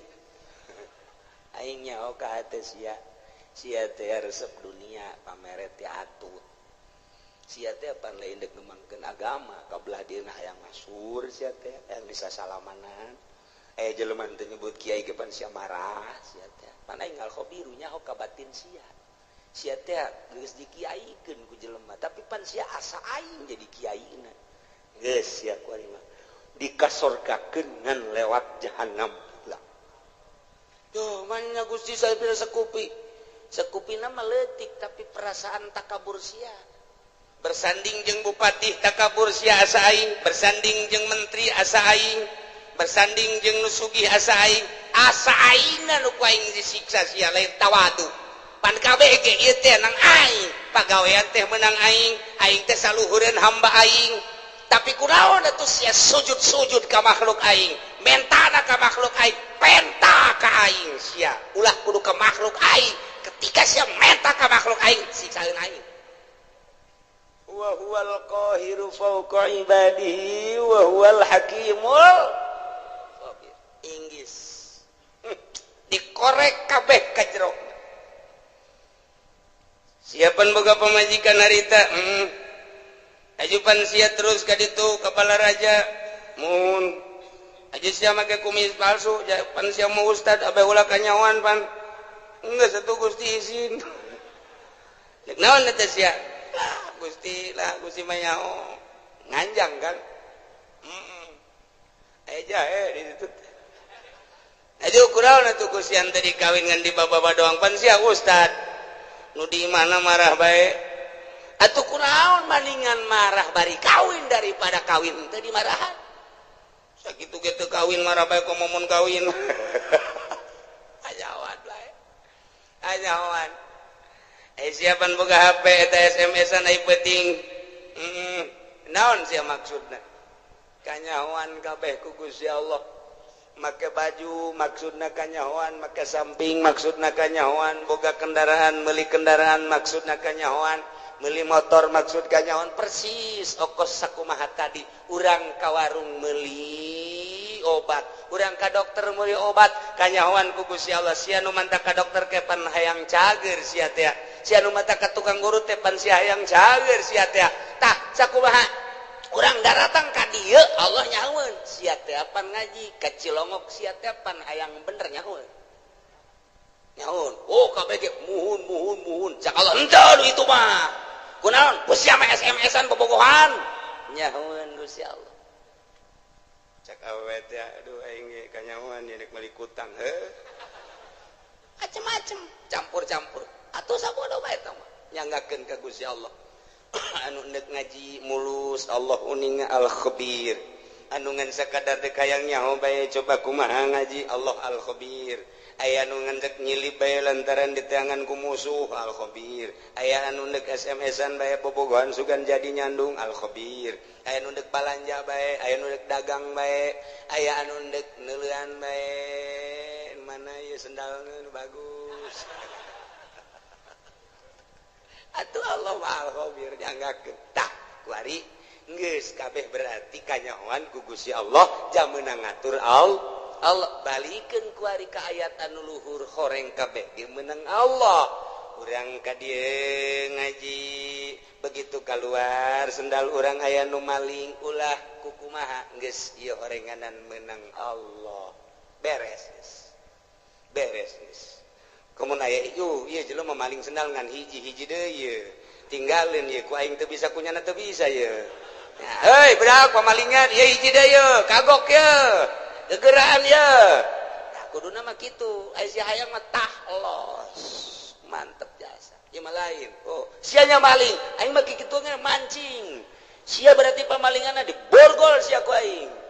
Aing nyaho ka hate sia teh resep dunia pamere teh atut. Sia teh pan lain deuk ngembangkeun agama, kabelah dieuna hayang masur sia teh, hayang bisa salamanan. Jelema teh nyebut kiai ge pan sia marah sia teh. Pan aing al khabiru nyaho ka batin sia. Sia teh geus dikiaikeun ku jelema, tapi pan sia asa aing jadi kiaina. Geus sia kuari mah dikasorkakeun ngan lewat jahanam. Yo, mannya Gusti saya bila sekupi. Sekupina mah leutik tapi perasaan takabur sia. Bersanding jeung bupati takabur sia asa aing, bersanding jeung menteri asa aing, bersanding jeung nu sugih asa aing. Asa aingna nu ku aing disiksa sia lain tawadu. Pan kabeh ge ieu teh nang aing, pagawean teh meunang aing teh saluhureun hamba aing. Tapi kunaon atuh sia sujud ka makhluk aing, mentana ka makhluk aing, penta ka aing sia. Ulah kudu ka makhluk aing, ketika sia menta ka makhluk aing, siksaeun aing. Wa huwal qahiru fawqa ibadihi wa huwal hakimul khabir. Inggis. Dikorek kabeh ka jero. Siapan boga pamajikan harita, ajupan sia terus ka ditu kepala raja, mun aja sia make kumis palsu, pan sia mau ustad abe ulah kanyawan pan, enggak satu Gusti izin. Cek naon eta sia? Gusti mah nyaho nganjang kan? Aja di situ. Aja kunaon atuh Gusti ante dikawin ngan di baba doang pan sia ustad. Nu di mana marah bae. Atuh kunaon maningan marah bari kawin daripada kawin teh dimarahan. Sakitu ge teu kawin marah bae ku momon kawin. Ajawan bae. Ajawan. Siapan boga HP eta SMS-an ai penting. Naon sia maksudna? Kanyahoan kabeh ku Gusti Allah. Make baju maksudna kanyahoan, make samping maksudna kanyahoan, boga kendaraan meuli kendaraan maksudna kanyahoan, meuli motor maksud kanyahoan, persis okos sakumaha tadi. Urang ka warung meuli obat, urang ka dokter meuli obat, kanyahoan ku Gusti Allah. Sia nu manta ka dokter ke pan hayang cager sia teh. Sia nu manta ka tukang guru teh pan sia hayang cager sia teh. Tah sakumaha urang daratang ka dieu Allah nyahoeun sia teh pan ngaji ka Cilongok sia teh pan hayang bener nyahoeun. Nyahoeun. Oh kabeh ge muhun cak Allah henteu itu mah. Kunaon? Ku sia mah SMS-an bobogohan. Nyahoeun Gusti Allah. Cak awewe teh aduh aing ge kanyahoan yeuk meuli kutang heuh. Macem-macem campur-campur. Atuh sabodo bae tah mah nyanggakeun ka Gusti Allah. Anu neuk ngaji mulus Allah uning al khabir, anu ngan sakadar deuk hayang nyaho bae coba kumaha ngaji Allah al khabir. Aya anu ngan nyilip bae lantaran diteangan ku musuh al khabir. Aya anu neuk SMS-an bae bobogohan sugan jadi nyandung al khabir. Aya anu neuk balanja bae, aya anu neuk dagang bae, aya anu neuk neuleuan bae. Mana ieu sendalna nu bagus. Atuh Allah mah al-khabir dianggakeun. Tah, kuari geus kabeh berarti kanyahoan ku Gusti Allah jameuna ngatur Allah. Allah balikeun ku ari ka ayat anu luhur horeng kabeh ge meunang Allah urang ka dieu ngaji begitu keluar sendal urang aya nu maling ulah kukumaha geus ieu horenganan meunang Allah beres geus kumun aya ieu jelema maling sendal ngan hiji-hiji deui ieu tinggalin ieu ku aing teu bisa kunyana teu bisa ieu hei budak pamalingan ieu hiji deui ieu kagok ieu gegeraan ieu tah kuduna mah kitu aya si hayang mah tahlos mantep jasa ieu mah lain oh sianya maling aing mah kitu ge mancing sia berarti pamalinganna diborgol sia ku aing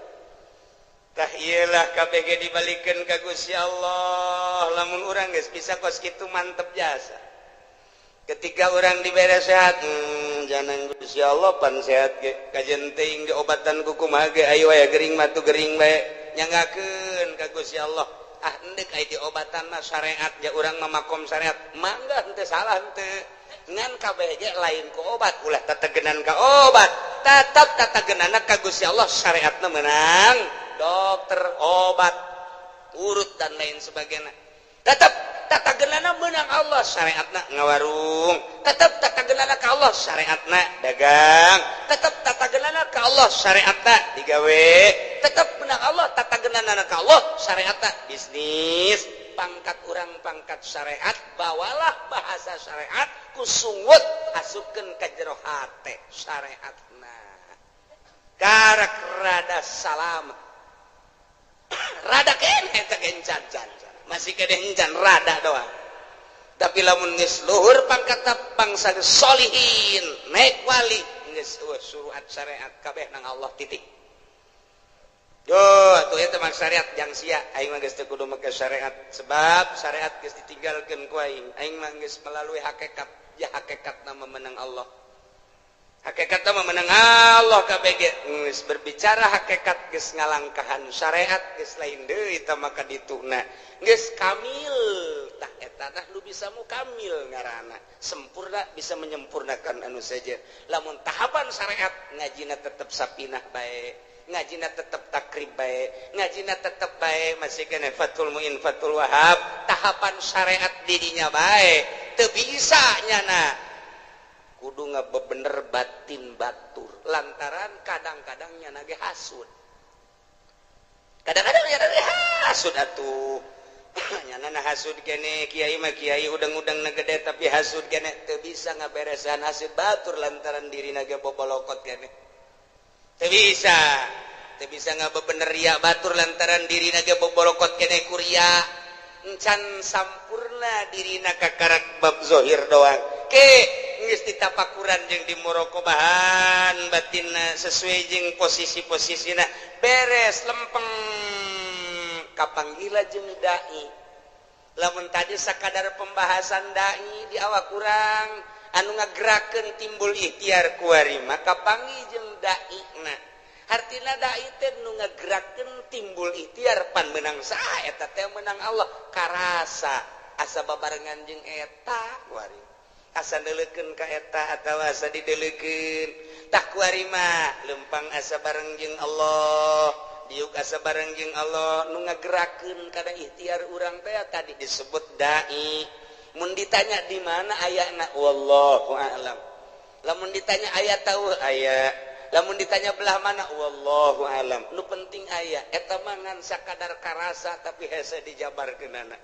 tah iyalah kabeh ge dibalikeun ka Gusti Allah lamun urang geus bisa kos kitu mantep jasa ketika orang dibere sehat jangan Gusti Allah pan sehat ge kajen teuing ge obatan kukumaha ge aya wae gering matu gering bae nyanggakeun ka Gusti Allah ah endek aya di obatan mah syariat ja urang mah makom syariat mangga henteu salah henteu ngan kabeh ge lain ku obat ulah tategenan ka obat tetep tategenana ka Gusti Allah syariatna meunang dokter obat urut dan lain sebagainya tetep tatagenana meunang Allah syariatna ngawarung tetep tatagenana ka Allah syariatna dagang tetep tatagenana ka Allah syariatna digawe tetep meunang Allah tatagenana ka Allah syariatna bisnis pangkat urang pangkat syariat bawalah bahasa syariat kusunggut asupkeun ka jero hate syariatna karak rada salamet rada kene eta gencan masih kene encan rada doang tapi lamun geus luhur pangkat bangsa solihin naik wali geus suruhat syariat kabeh nang Allah titik yo atuh eta mah syariat jang sia aing mah geus teu kudu make syariat sebab syariat geus ditinggalkeun ku aing mah geus melalui hakikat ya hakikatna memenang Allah hakikatna memenang Allah kabeh geus berbicara hakikat geus ngalangkahan syariat geus lain deui tah maka dituna geus kamil tah eta tah nu bisa mukamil ngaranna sempurna bisa menyempurnakan anu saja lamun tahapan syariat ngajina tetep sapinah bae ngajina tetep takrib bae ngajina tetep bae masih kena fatul muin fatul wahab tahapan syariat didinya bae teu bisa nyana kudu ngabebener batin batur lantaran kadang-kadang nyana ge hasud kadang-kadang nyana ge hasud atuh nyana hasud kene kiai mah kiai udang-udang na gede tapi hasud kene teu bisa ngaberesan hasud batur lantaran dirina ge bobolokot kene teu bisa ngabebener ria batur lantaran dirina ge bobolokot kene kuria encan sampurna dirina kakarak bab zohir doang ke geus ditapakuran jeung dimorokobahan batinna sesuai jeung posisi-posisina beres lempeng kapanggila jeung dai lamun tadi sakadar pembahasan dai di awak kurang anu ngagerakeun timbul ikhtiar kuari maka panggih jeung dai na artina dai teh nu ngagerakeun timbul ikhtiar pan meunang saha eta teh meunang Allah karasa asa babarengan jeung eta kuari asa deuleukeun ka eta atawa asa dideuleukeun tah kuari mah lempang asa bareng jeung Allah diuk asa bareng jeung Allah nu ngagerakeun kana ikhtiar urang teh tadi disebut dai mun ditanya di mana ayana wallahu a'lam lamun ditanya aya tahu aya lamun ditanya belah mana wallahu a'lam nu penting aya eta mah ngan sakadar karasa tapi hese dijabarkeunana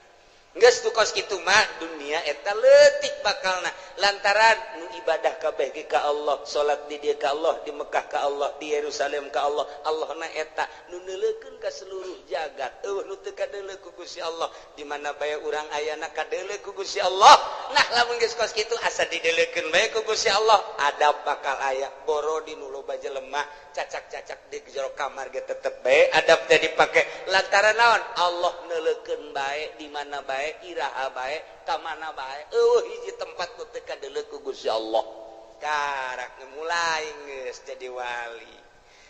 geus tu kos kitu mah dunia eta leutik bakalna lantaran nu ibadah kabeh ge ka Allah salat di dieu ka Allah di Mekah ka Allah di Yerusalem ka Allah Allahna eta nu neuleukeun ka seluruh jagat nu teu kadeuleu ku Gusti Allah di mana bae urang ayana kadeuleu ku Gusti Allah nah lamun geus kos kitu asa dideuleukeun bae ku Gusti Allah adab bakal aya boro di nu loba jelema cacak-cacak di jero kamar ge tetep bae adab teh dipake lantaran naon Allah neuleukeun bae di mana bae iraha bae ka mana bae hiji tempat nu teu kadeuleu ku Gusti Allah karak mulai geus jadi wali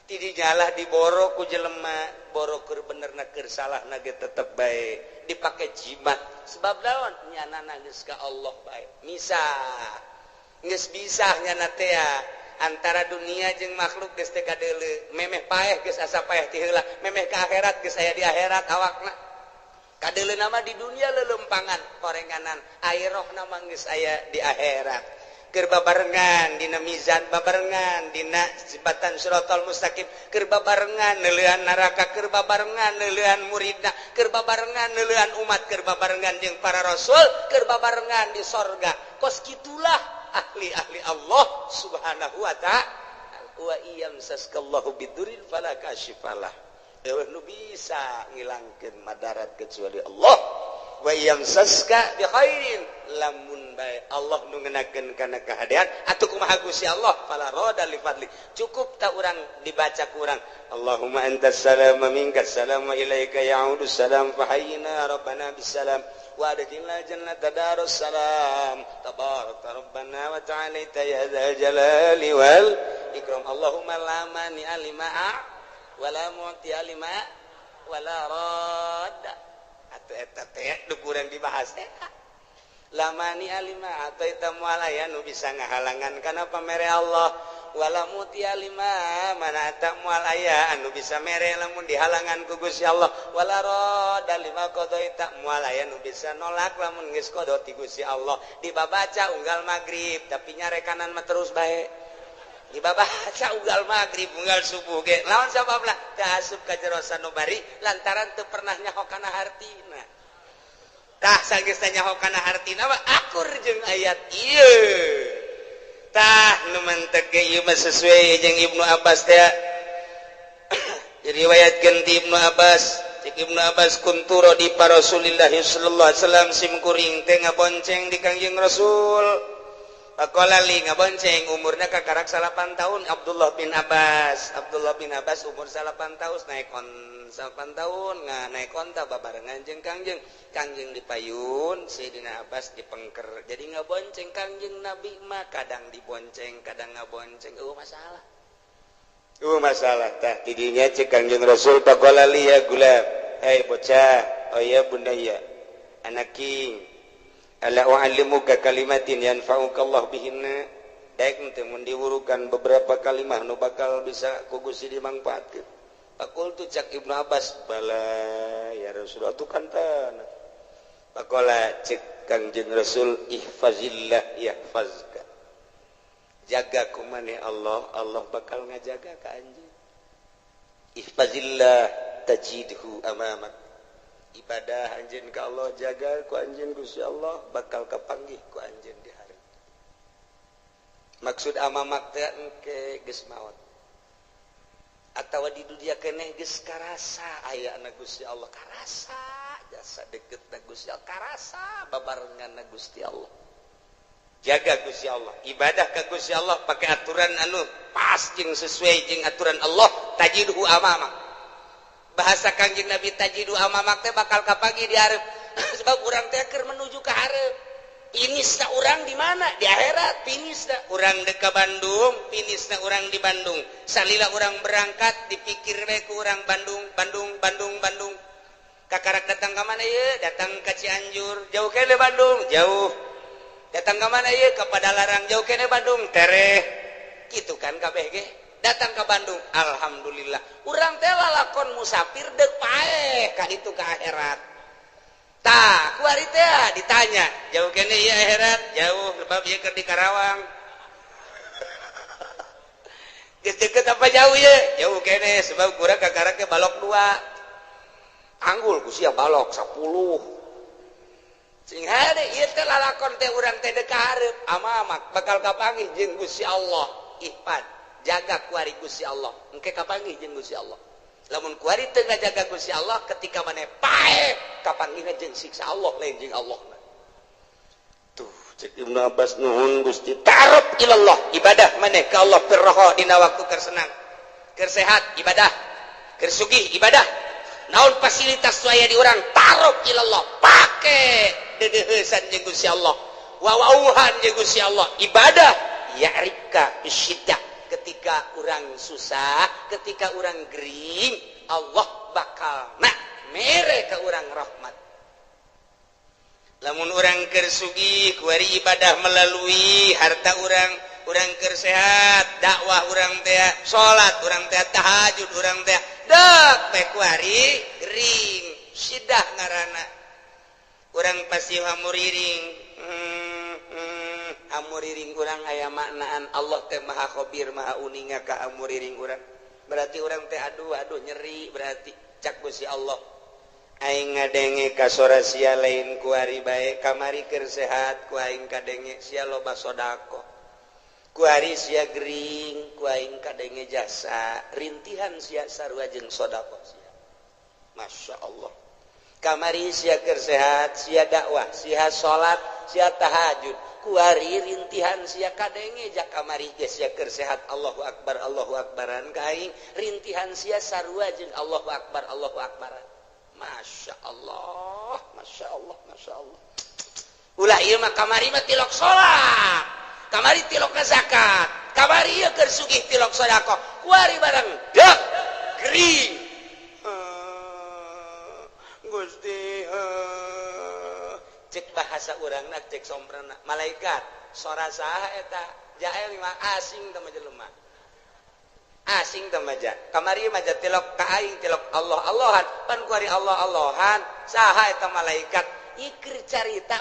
ti dijalah diboro ku jelema boro keur benerna keur salahna ge tetep bae dipake jimat sebab naon nyanana geus ka Allah bae misah geus bisa nyana teh antara dunia jeung makhluk geus teu kadeuleu memeh paeh geus asa paeh ti heula memeh ka akhirat geus aya di akhirat awakna kadeuleu mah di dunia leulempangan korenganan ayerohna mah geus aya di akhirat keur babarengan dina mizan babarengan dina sibatan siratal mustaqim keur babarengan neuleuan neraka keur babarengan neuleuan muridna keur babarengan neuleuan umat keur babarengan jeung para rasul keur babarengan di sorga kos kitulah ahli-ahli Allah subhanahu wa ta'ala wa iyamsaskallahu bidurin fala kashifalah nu bisa ngilangkeun madarat kecuali Allah wa iyamsaska bi khairin lamun bae Allah nu ngeunakeun kana kahadean atuh kumaha Gusti Allah fala rada li fadli cukup ta urang dibaca ku urang Allahumma antas salam wa minkas salam wa ilaika ya'udus salam fa hayyina rabbana bis salam wa adkhilna jannata darus salam tabarakta rabbana wa ta'alaita ya dzal jalali wal ikram Allahumma la mani alima wa la mu'ti alima wa la radda atuh eta teh nu kurang dibahas teh lamani alima ataita mualaya nu bisa ngahalangan kana pamere Allah wala muti alima mana tak mualaya anu bisa mere lamun dihalangan ku Gusti Allah wala rada lima qadaita mualaya nu bisa nolak lamun geus qada ti Gusti Allah dibabaca unggal magrib tapi nyarekanan mah terus bae dibabaca unggal magrib unggal subuh ge lawan sababna teu asup ka jero sanubari lantaran teu pernah nyaho kana hartina tah sageus nyaho kana hartina mah akur jeung ayat ieu tah nu mantep ge ieu mah sesuai jeung Ibnu Abbas teh diriwayatkeun ti Ibnu Abbas cek Ibnu Abbas kuntu radi Rasulillah sallallahu alaihi wasallam sim kuring teh ngabonceng di Kangjeng Rasul Pakola li ngabonceng umurna kakarak 8 tahun Abdullah bin Abbas umur 8 tahun naikon 8 tahun naik onta babarengan jeung Kangjeng dipayun Sayyidina Abbas dipengker jadi ngabonceng Kangjeng Nabi mah kadang dibonceng kadang ngabonceng masalah tah tidinya cek Kangjeng Rasul pakola li ya gulam bocah oh ya bundaya anak king ala u'allimuka kalimatin yanfa'uka Allah bihinna daek teh mun diwurukan beberapa kalimat nu bakal bisa ku Gusti dimangpaatkeun Pakultu cak Ibnu Abbas bala ya Rasulullah tu kantana pakola cek Kangjeng Rasul ihfazillah yahfazka jaga ku maneh Allah bakal ngajaga ka anjeun ihfazillah tajidhu amamak ibadah anjeun ka Allah jaga ku anjeun Gusti Allah bakal kapanggih ku anjeun di hari maksud amamak teh engke geus maot atawa di dunia keneh geus karasa ayana Gusti Allah karasa jasa deketna Gusti Allah karasa babarenganna Gusti Allah jaga Gusti Allah ibadah ka Gusti Allah pakai aturan anu pas jeung sesuai jeung aturan Allah tajidhu amamak bahasa Kangjeng Nabi tajidu amamak teh bakal kapanggih di hareup sebab urang teh keur menuju ka hareup finisna urang di mana di akhirat finisna urang dek ka Bandung finisna urang di Bandung salila urang berangkat dipikir we ku urang Bandung kakarak datang ka mana ieu datang ka Cianjur jauh kene Bandung jauh datang ka mana ieu ka Padalarang jauh kene Bandung tereh kitu kan kabeh ge datang ke Bandung alhamdulillah urang teh lalakon musafir deuk paeh ka ditu ka akhirat tah kuari teh ditanya jauh kene ieu akhirat jauh sebab ieu keur di Karawang geus deukeut apa jauh ieu jauh kene sebab kurang kakarak ke balok 2 anggul ku sia balok 10 sing hade ieu teh lalakon teh urang teh deuk ka hareup amamak bakal kapanggih jeung Gusti Allah ihfad jaga kuari Gusti Allah engke kapanggih jeung Gusti Allah lamun kuari teu ngajaga Gusti Allah ketika maneh paeh kapanggihna jeung siksa Allah lain jeung Allah tuh cek Ibnu Abbas nuhun Gusti ta'arruf ilallah ibadah maneh ka Allah firraha dina waktu keur senang keur sehat ibadah keur sugih ibadah naon fasilitas aya di urang ta'arruf ilallah pake deudeuheusan jeung Gusti Allah wawauhan jeung Gusti Allah ibadah ya'rifka bisyiddah ketika orang susah, ketika orang gering, Allah bakal mere ke orang rahmat. Lamun orang keur sugih, kuari ibadah melalui harta orang, urang keur sehat dakwah urang teh salat urang teh tahajud urang teh dek teh kuari ring sidah ngaranna urang pasti hamuriring hamuriring urang aya maknaan Allah teh maha khabir maha uninga ka hamuriring urang berarti urang teh aduh nyeri berarti cak Gusti Allah aing ngadenge ka sora sia lain kuari bae kamari keur sehat ku aing kadenge sia loba sedekah kuari sia gering ku aing kadenge jasa rintihan sia sarua jeung sedekah sia Masya Allah kamari sia keur sehat sia dakwah sia salat sia tahajud kuari rintihan sia kadenge jak kamari geus sia keur sehat Allahu akbaran ka aing rintihan sia sarua jeung Allahu akbaran Masya Allah ulah ieu mah kamari mah tilok salat kamari tilok zakat kamari ieu keur sugih tilok sedekah kuari barang dah gering Gusti cek bahasa urangna cek somprana malaikat sora saha eta jael mah asing teh jelema asing temaja kamari maja tilok ka aing tilok Allah-Allahan pan kuari Allah-Allahan saha eta malaikat ikir carita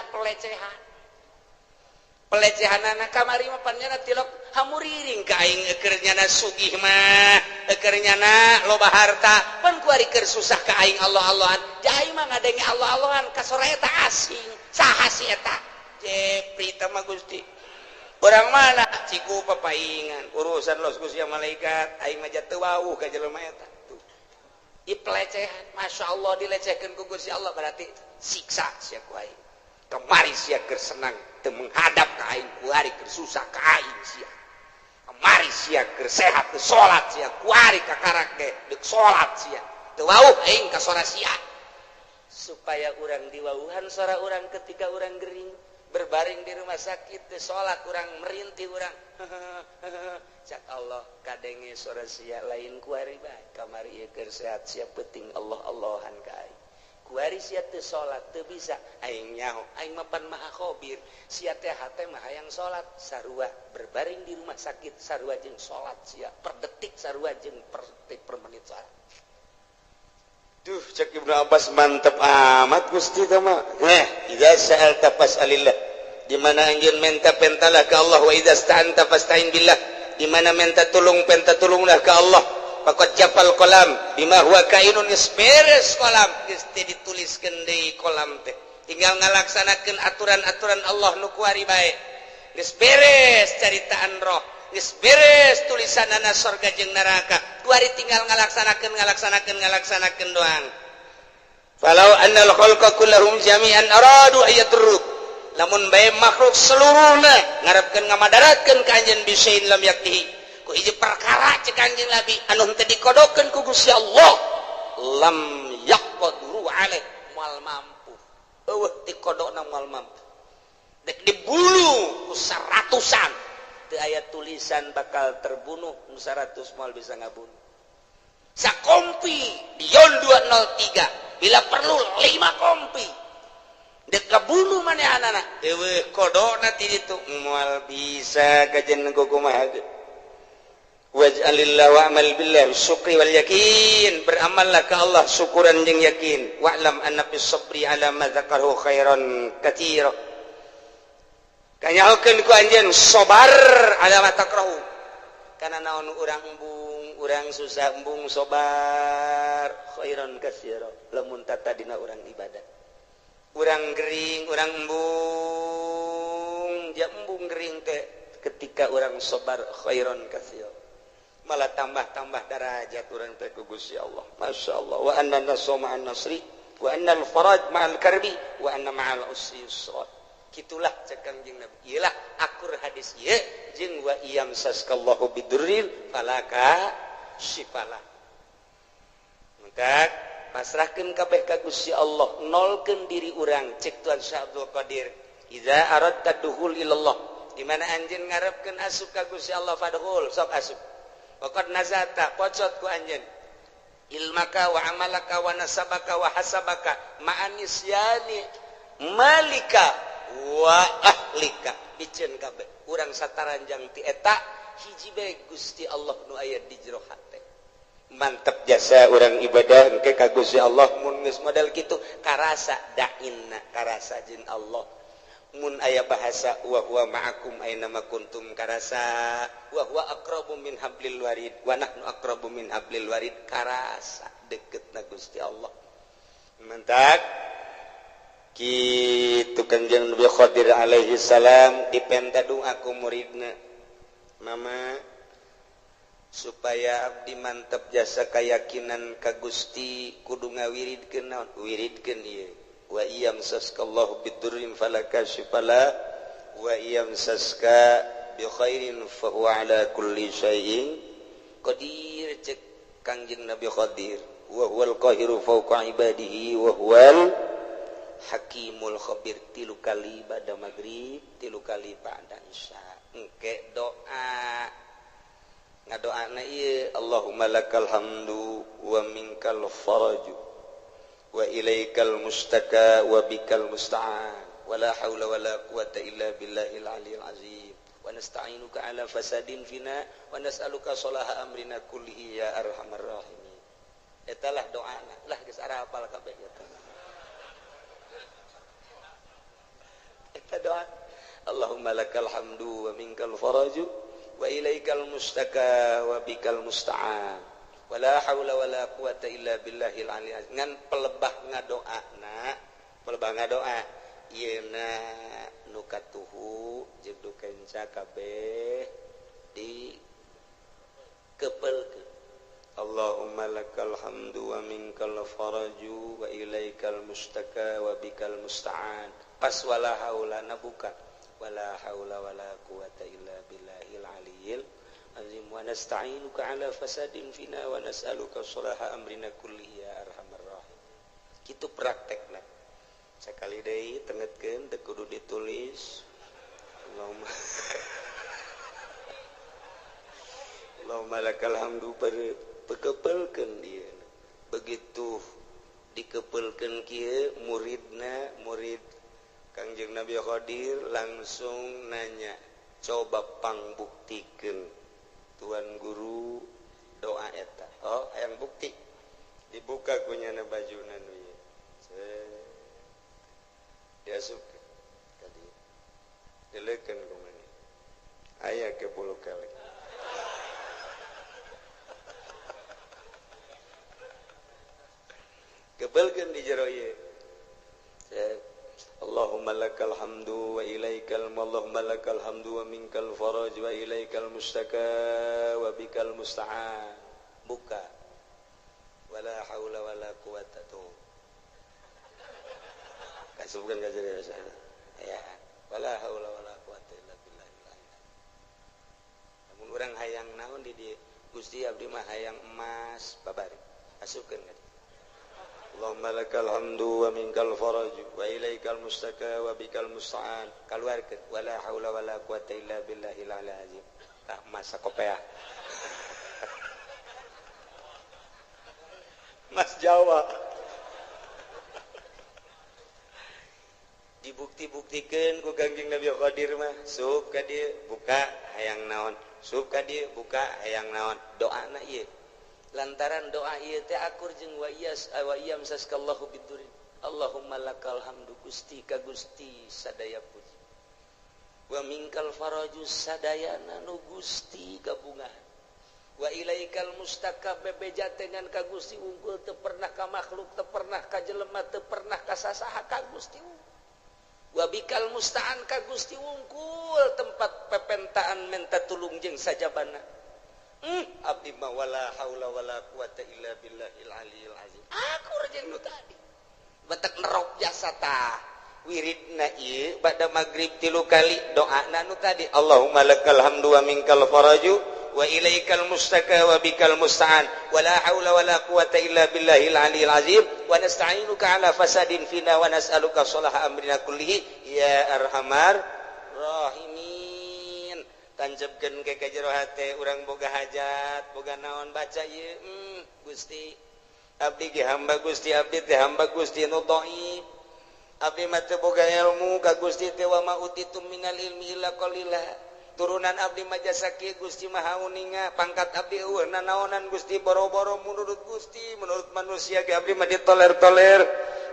pelecehanana kamari mah pan nyana tilok hamuriring ka aing keur nyana sugih mah keur nyana loba harta pan kuari keur susah ka aing Allah-Allahan da aing mah ngadenge Allah-Allahan ka sora eta asing saha si eta jepri teh mah Gusti orang mana ciku papaingan urusan los Gusti malaikat aing mah teu wauh ka jelema eta tuh ieu pelecehan Masya Allah dilecehkeun ku Gusti Allah berarti siksa sia ku aing kamari sia keur senang teu menghadap ka aing kuari keur susah ka aing sia kamari sia keur sehat teu salat sia kuari ka karak ge deuk salat sia teu wauh aing ka sora sia supaya urang diwauhan sora urang ketika urang gering berbaring di rumah sakit sholat kurang merintih urang cak Allah kadenge sora sia lain kuari bae kamari ieu keur sehat sia penting Allah-Allahan ka aing kuari sia teu sholat teu bisa aing nyaho aing mah pan maha khabir sia teh hate mah hayang sholat sarua berbaring di rumah sakit sarua jeung sholat sia per detik sarua jeung per detik per menit sholat duh cek Ibnu Abbas mantep amat Gusti teh mah idza sa'alta fas'alillah di mana anjeun minta pentalah ka Allah wa idza sta'anta fasta'in billah di mana minta tulung penta tulunglah ka Allah faqad jafal qalam bima huwa kainun isberes qalam geus teh dituliskeun deui qalam teh tinggal ngalaksanakeun aturan-aturan Allah nu kuari bae geus beres caritaan roh geus beres tulisanana surga jeung neraka kuari tinggal ngalaksanakeun doang falau annal khalqa kullahum jami'an aradu ayatruk lamun bae makhluk seluruhna ngarepkeun ngamadaratkeun ka anjeun bisain lam yaktihi ku hiji perkara cek anjeun labi anu teu dikodokeun ku Gusti Allah lam yaqdiru alaih moal mampu eueuh dikodokna moal mampu dek dibulu ku saratusan teu aya tulisan bakal terbunuh nu 100 moal bisa ngabunuh sakompi dion 203 bila perlu 5 kompi dek kabunuh manehanana eueuh kodona ti ditu moal bisa kajen kumaha waj'alillahu wa'mal billah syukri wal yakin beramallah ka Allah syukuran jeung yakin wa'lam anna bis sabri ala ma dzakarahu khairan katsira kanyahokeun ku anjeun sabar ala ma takrahu kana naon urang embung urang susah embung sabar khairan katsira lamun tata dina urang ibadah urang gering urang embung dia embung gering teh ketika urang sabar khairan katsira malah tambah derajat urang teh ku Gusti Allah Masya Allah wa anna nasra ma'an nasri wa anna al-faraj ma'al karbi wa anna ma'al usri yusra kitulah cek Kangjeng Nabi iyalah akur hadis ieu jeung wa iyam saskallahu bidurril falaka syifalah maka pasrahkeun kabeh ka Gusti Allah nolkeun diri urang cek Tuan Syekh Abdul Qadir idza aradta dukhul ilallah di mana anjeun ngarepkeun asup ka Gusti Allah fadkhul sok asup waqad nazata pocot ku anjeun ilmaka wa amalaka wa nasabaka wa hasabaka ma'anisyani malika wa ahlika biceun kabeh urang sataranjang ti eta hiji bae Gusti Allah nu aya di jero hate. Mantep jasa orang ibadah engke ka Gusti Allah mun geus model kitu karasa dainna karasa jeung Allah. Mun aya bahasa wa huwa ma'akum aina ma kuntum karasa wa huwa aqrabu min hablil warid wa nahnu aqrabu min hablil warid karasa deketna Gusti Allah. Mantap kitu Kanjeng Nabi Khadir alaihi salam dipenta doa ku muridna mama supaya abdi mantep jasa keyakinan ka Gusti kudu ngawiridkeun naon wiridkeun ieu wa iyamsaskallahu bidurrin fala kashifalah wa iyamsaska bi khairin fa huwa ala kulli syai'in qadir cek Kanjeng Nabi Khadir wa huwal qahiru fawqa ibadihi wa huwal hakimul khabir. Tilu kali ba'da maghrib tilu kali ba'da isya engke doa ngadoana ieu Allahumma lakal hamdu wa minkal faraju wa ilaikal mustaka wa bikal musta'an wa la haula wa la quwata illa billahil aliyil azim wa nasta'inuka ala fasadin fina wa nas'aluka salaha amrina kullihi ya arhamar rahimin. Eta lah doana lah geus ara hafal kabeh eta. Eta doa Allahumma lakal hamdu wa minkal faraju wa ilaikal mustaka wa bikal musta'an wala haula wala quwata illa billahil aliyil azim. Ngan pelebah ngadoa yeuna nu katuhu jeung nu kenca kabeh di kepeulkeun. Allahumma lakal hamdu wa minkal faraju wa ilaikal mustaka wa bikal musta'an. Pas wala haula nabuka wala haula wala quwata illa billahil aliyil azim wa nasta'inuka ala fasadin fina wa nas'aluka salaha amrina kullihi ya arhamar rahim. Kitu praktekna sakali deui tengetkeun teu kudu ditulis. Allahumma lakal hamdu pekepelkeun dieu. Begitu dikepeulkeun kieu murid Kangjeng Nabi Khadir langsung nanya, coba pangbuktikeun Tuan Guru doa eta. Oh, hayang bukti. Dibuka kunyana bajuna nu ieu. Diasupkeun ka dieu. Dileukeun ku mana. Aya ke 10 kali. Kebelkeun di jero ieu. Allahumma lakal hamdu wa ilaikal Allahumma lakal hamdu wa minkal faraj wa ilaikal mustaka wa bikal musta'an. Buka wala haula wala quwata tu kasubkeun ka jero sana ya wala haula wala quwata illa billah. Namun urang hayang naon di dieu Gusti abdi mah hayang emas babari asupkeun ka. Allahumma lakal hamdu wa minkal faraj wa ilaikal mustaka wa bikal musta'an. Kaluarkeun wala haula wala quwata illa billahil azim. Tah masa kopea. Mas Jawa. Dibukti-buktikeun ku Kangjeng Nabi Khadir mah sup ka dieu buka hayang naon sup ka dieu buka hayang naon doana ieu. Lantaran doa ieu teh akur jeung wa iyamsaskallahu bidurin. Allahumma lakal hamdu Gusti ka Gusti sadaya puji. Wa minkal faraju sadayana nu Gusti gabungahan. Wa ilaikal mustaka bebeja dengan ka Gusti unggul teu pernah ka makhluk teu pernah ka jelema teu pernah ka sasaha ka Gusti. Wa bikal musta'an ka Gusti unggul tempat pepentaan menta tulung jeung sajabana. Abdi ma wala haula wala quwata illa billahil aliyil azim. Aku jeung nu tadi. Batak nerok jasa tah. Wiridna ieu bada magrib 3 kali doana nu tadi. Allahumma lakal hamdu wa minkal faraju wa ilaikal mustaka wa bikal musta'an. Wala haula wala quwata illa billahil aliyil azim. Wa nasta'inuka ala fasadin fina wa nas'aluka salaha amrina kullihi ya arhamar rahimin. Tancapkeun ke jero hate urang boga hajat boga naon baca ieu Gusti abdi ge hamba Gusti abdi teh hamba Gusti nu dhaif abdi mah teu boga ilmu ka Gusti teh wa ma utitum minal ilmi illa qalila turunan abdi mah jasa kieu Gusti mah uninga pangkat abdi eueuh nanaonan Gusti boro-boro menurut Gusti menurut manusia ge abdi mah ditoler-toler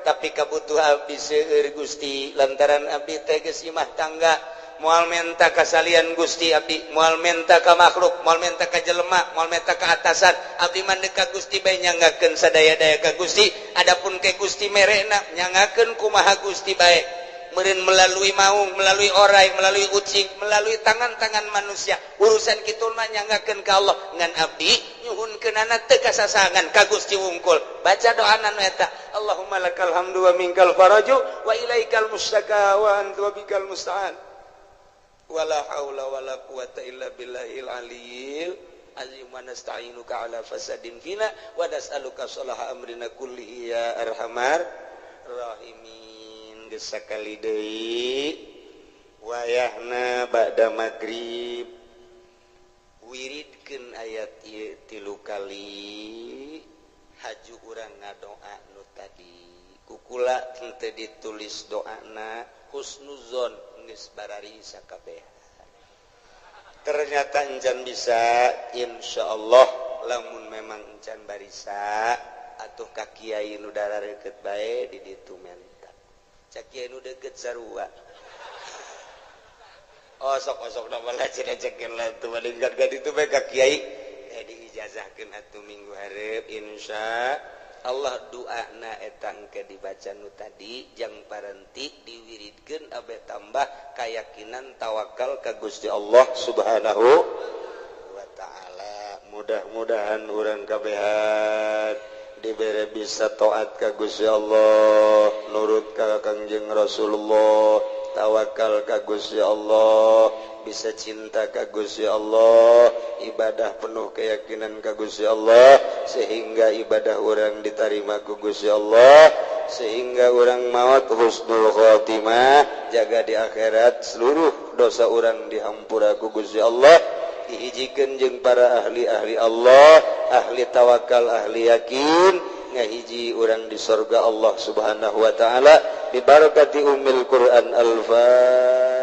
tapi kabutuh abdi seueur Gusti lantaran abdi teh geus imah tangga moal menta kasalian Gusti abdi moal menta ka makhluk moal menta ka jelema moal menta ka atasan abdi mah ka Gusti bae nyangakeun sadaya-daya ka Gusti adapun ke Gusti merena nyangakeun kumaha Gusti bae meureun melalui maung melalui orai melalui ucing melalui tangan-tangan manusia urusan kitu mah nyangakeun ka Allah ngan abdi nyuhunkeunana teu kasasangan ka Gusti wungkul baca doana nu eta Allahumma lakal hamdu wa minkal faraju wa ilaikal mustaka wa anta bikal musta'an wala haula wala quwata illa billahil aliyil azim wa nasta'inuka ala fasadin fina wa nas'aluka salaha amrina kullihi ya arhamar rahimin geus sakali deui wayahna ba'da magrib wiridkeun ayat ieu 3 kali haju urang ngadoa nu tadi kukula teu ditulis doana husnuzon geus barari sakabehan ternyata encan bisa insyaallah lamun memang encan barisa atuh ka kiai nu darareukeut bae di ditu menta cak kiai nu deukeut sarua sok da bala cekeun lah tu balingkat ka ditu bae ka kiai diijazahkeun atuh minggu hareup Allah doana eta engke dibaca nu tadi jang parenti diwiridkeun abe tambah keyakinan tawakal ka Gusti Allah Subhanahu wa taala mudah-mudahan urang kabehan dibere bisa taat ka Gusti Allah nurut ka Kangjeng Rasulullah tawakal ka Gusti Allah bisa cinta ka Gusti Allah ibadah penuh keyakinan ka Gusti Allah sehingga ibadah orang diterima ku Gusti Allah sehingga orang maut husnul khotimah jaga di akhirat seluruh dosa orang dihampura ku Gusti Allah dihijikeun jeung para ahli-ahli Allah ahli tawakal ahli yakin ngahiji orang di surga Allah Subhanahu wa taala bi barakati ummil Quran al-Fatihah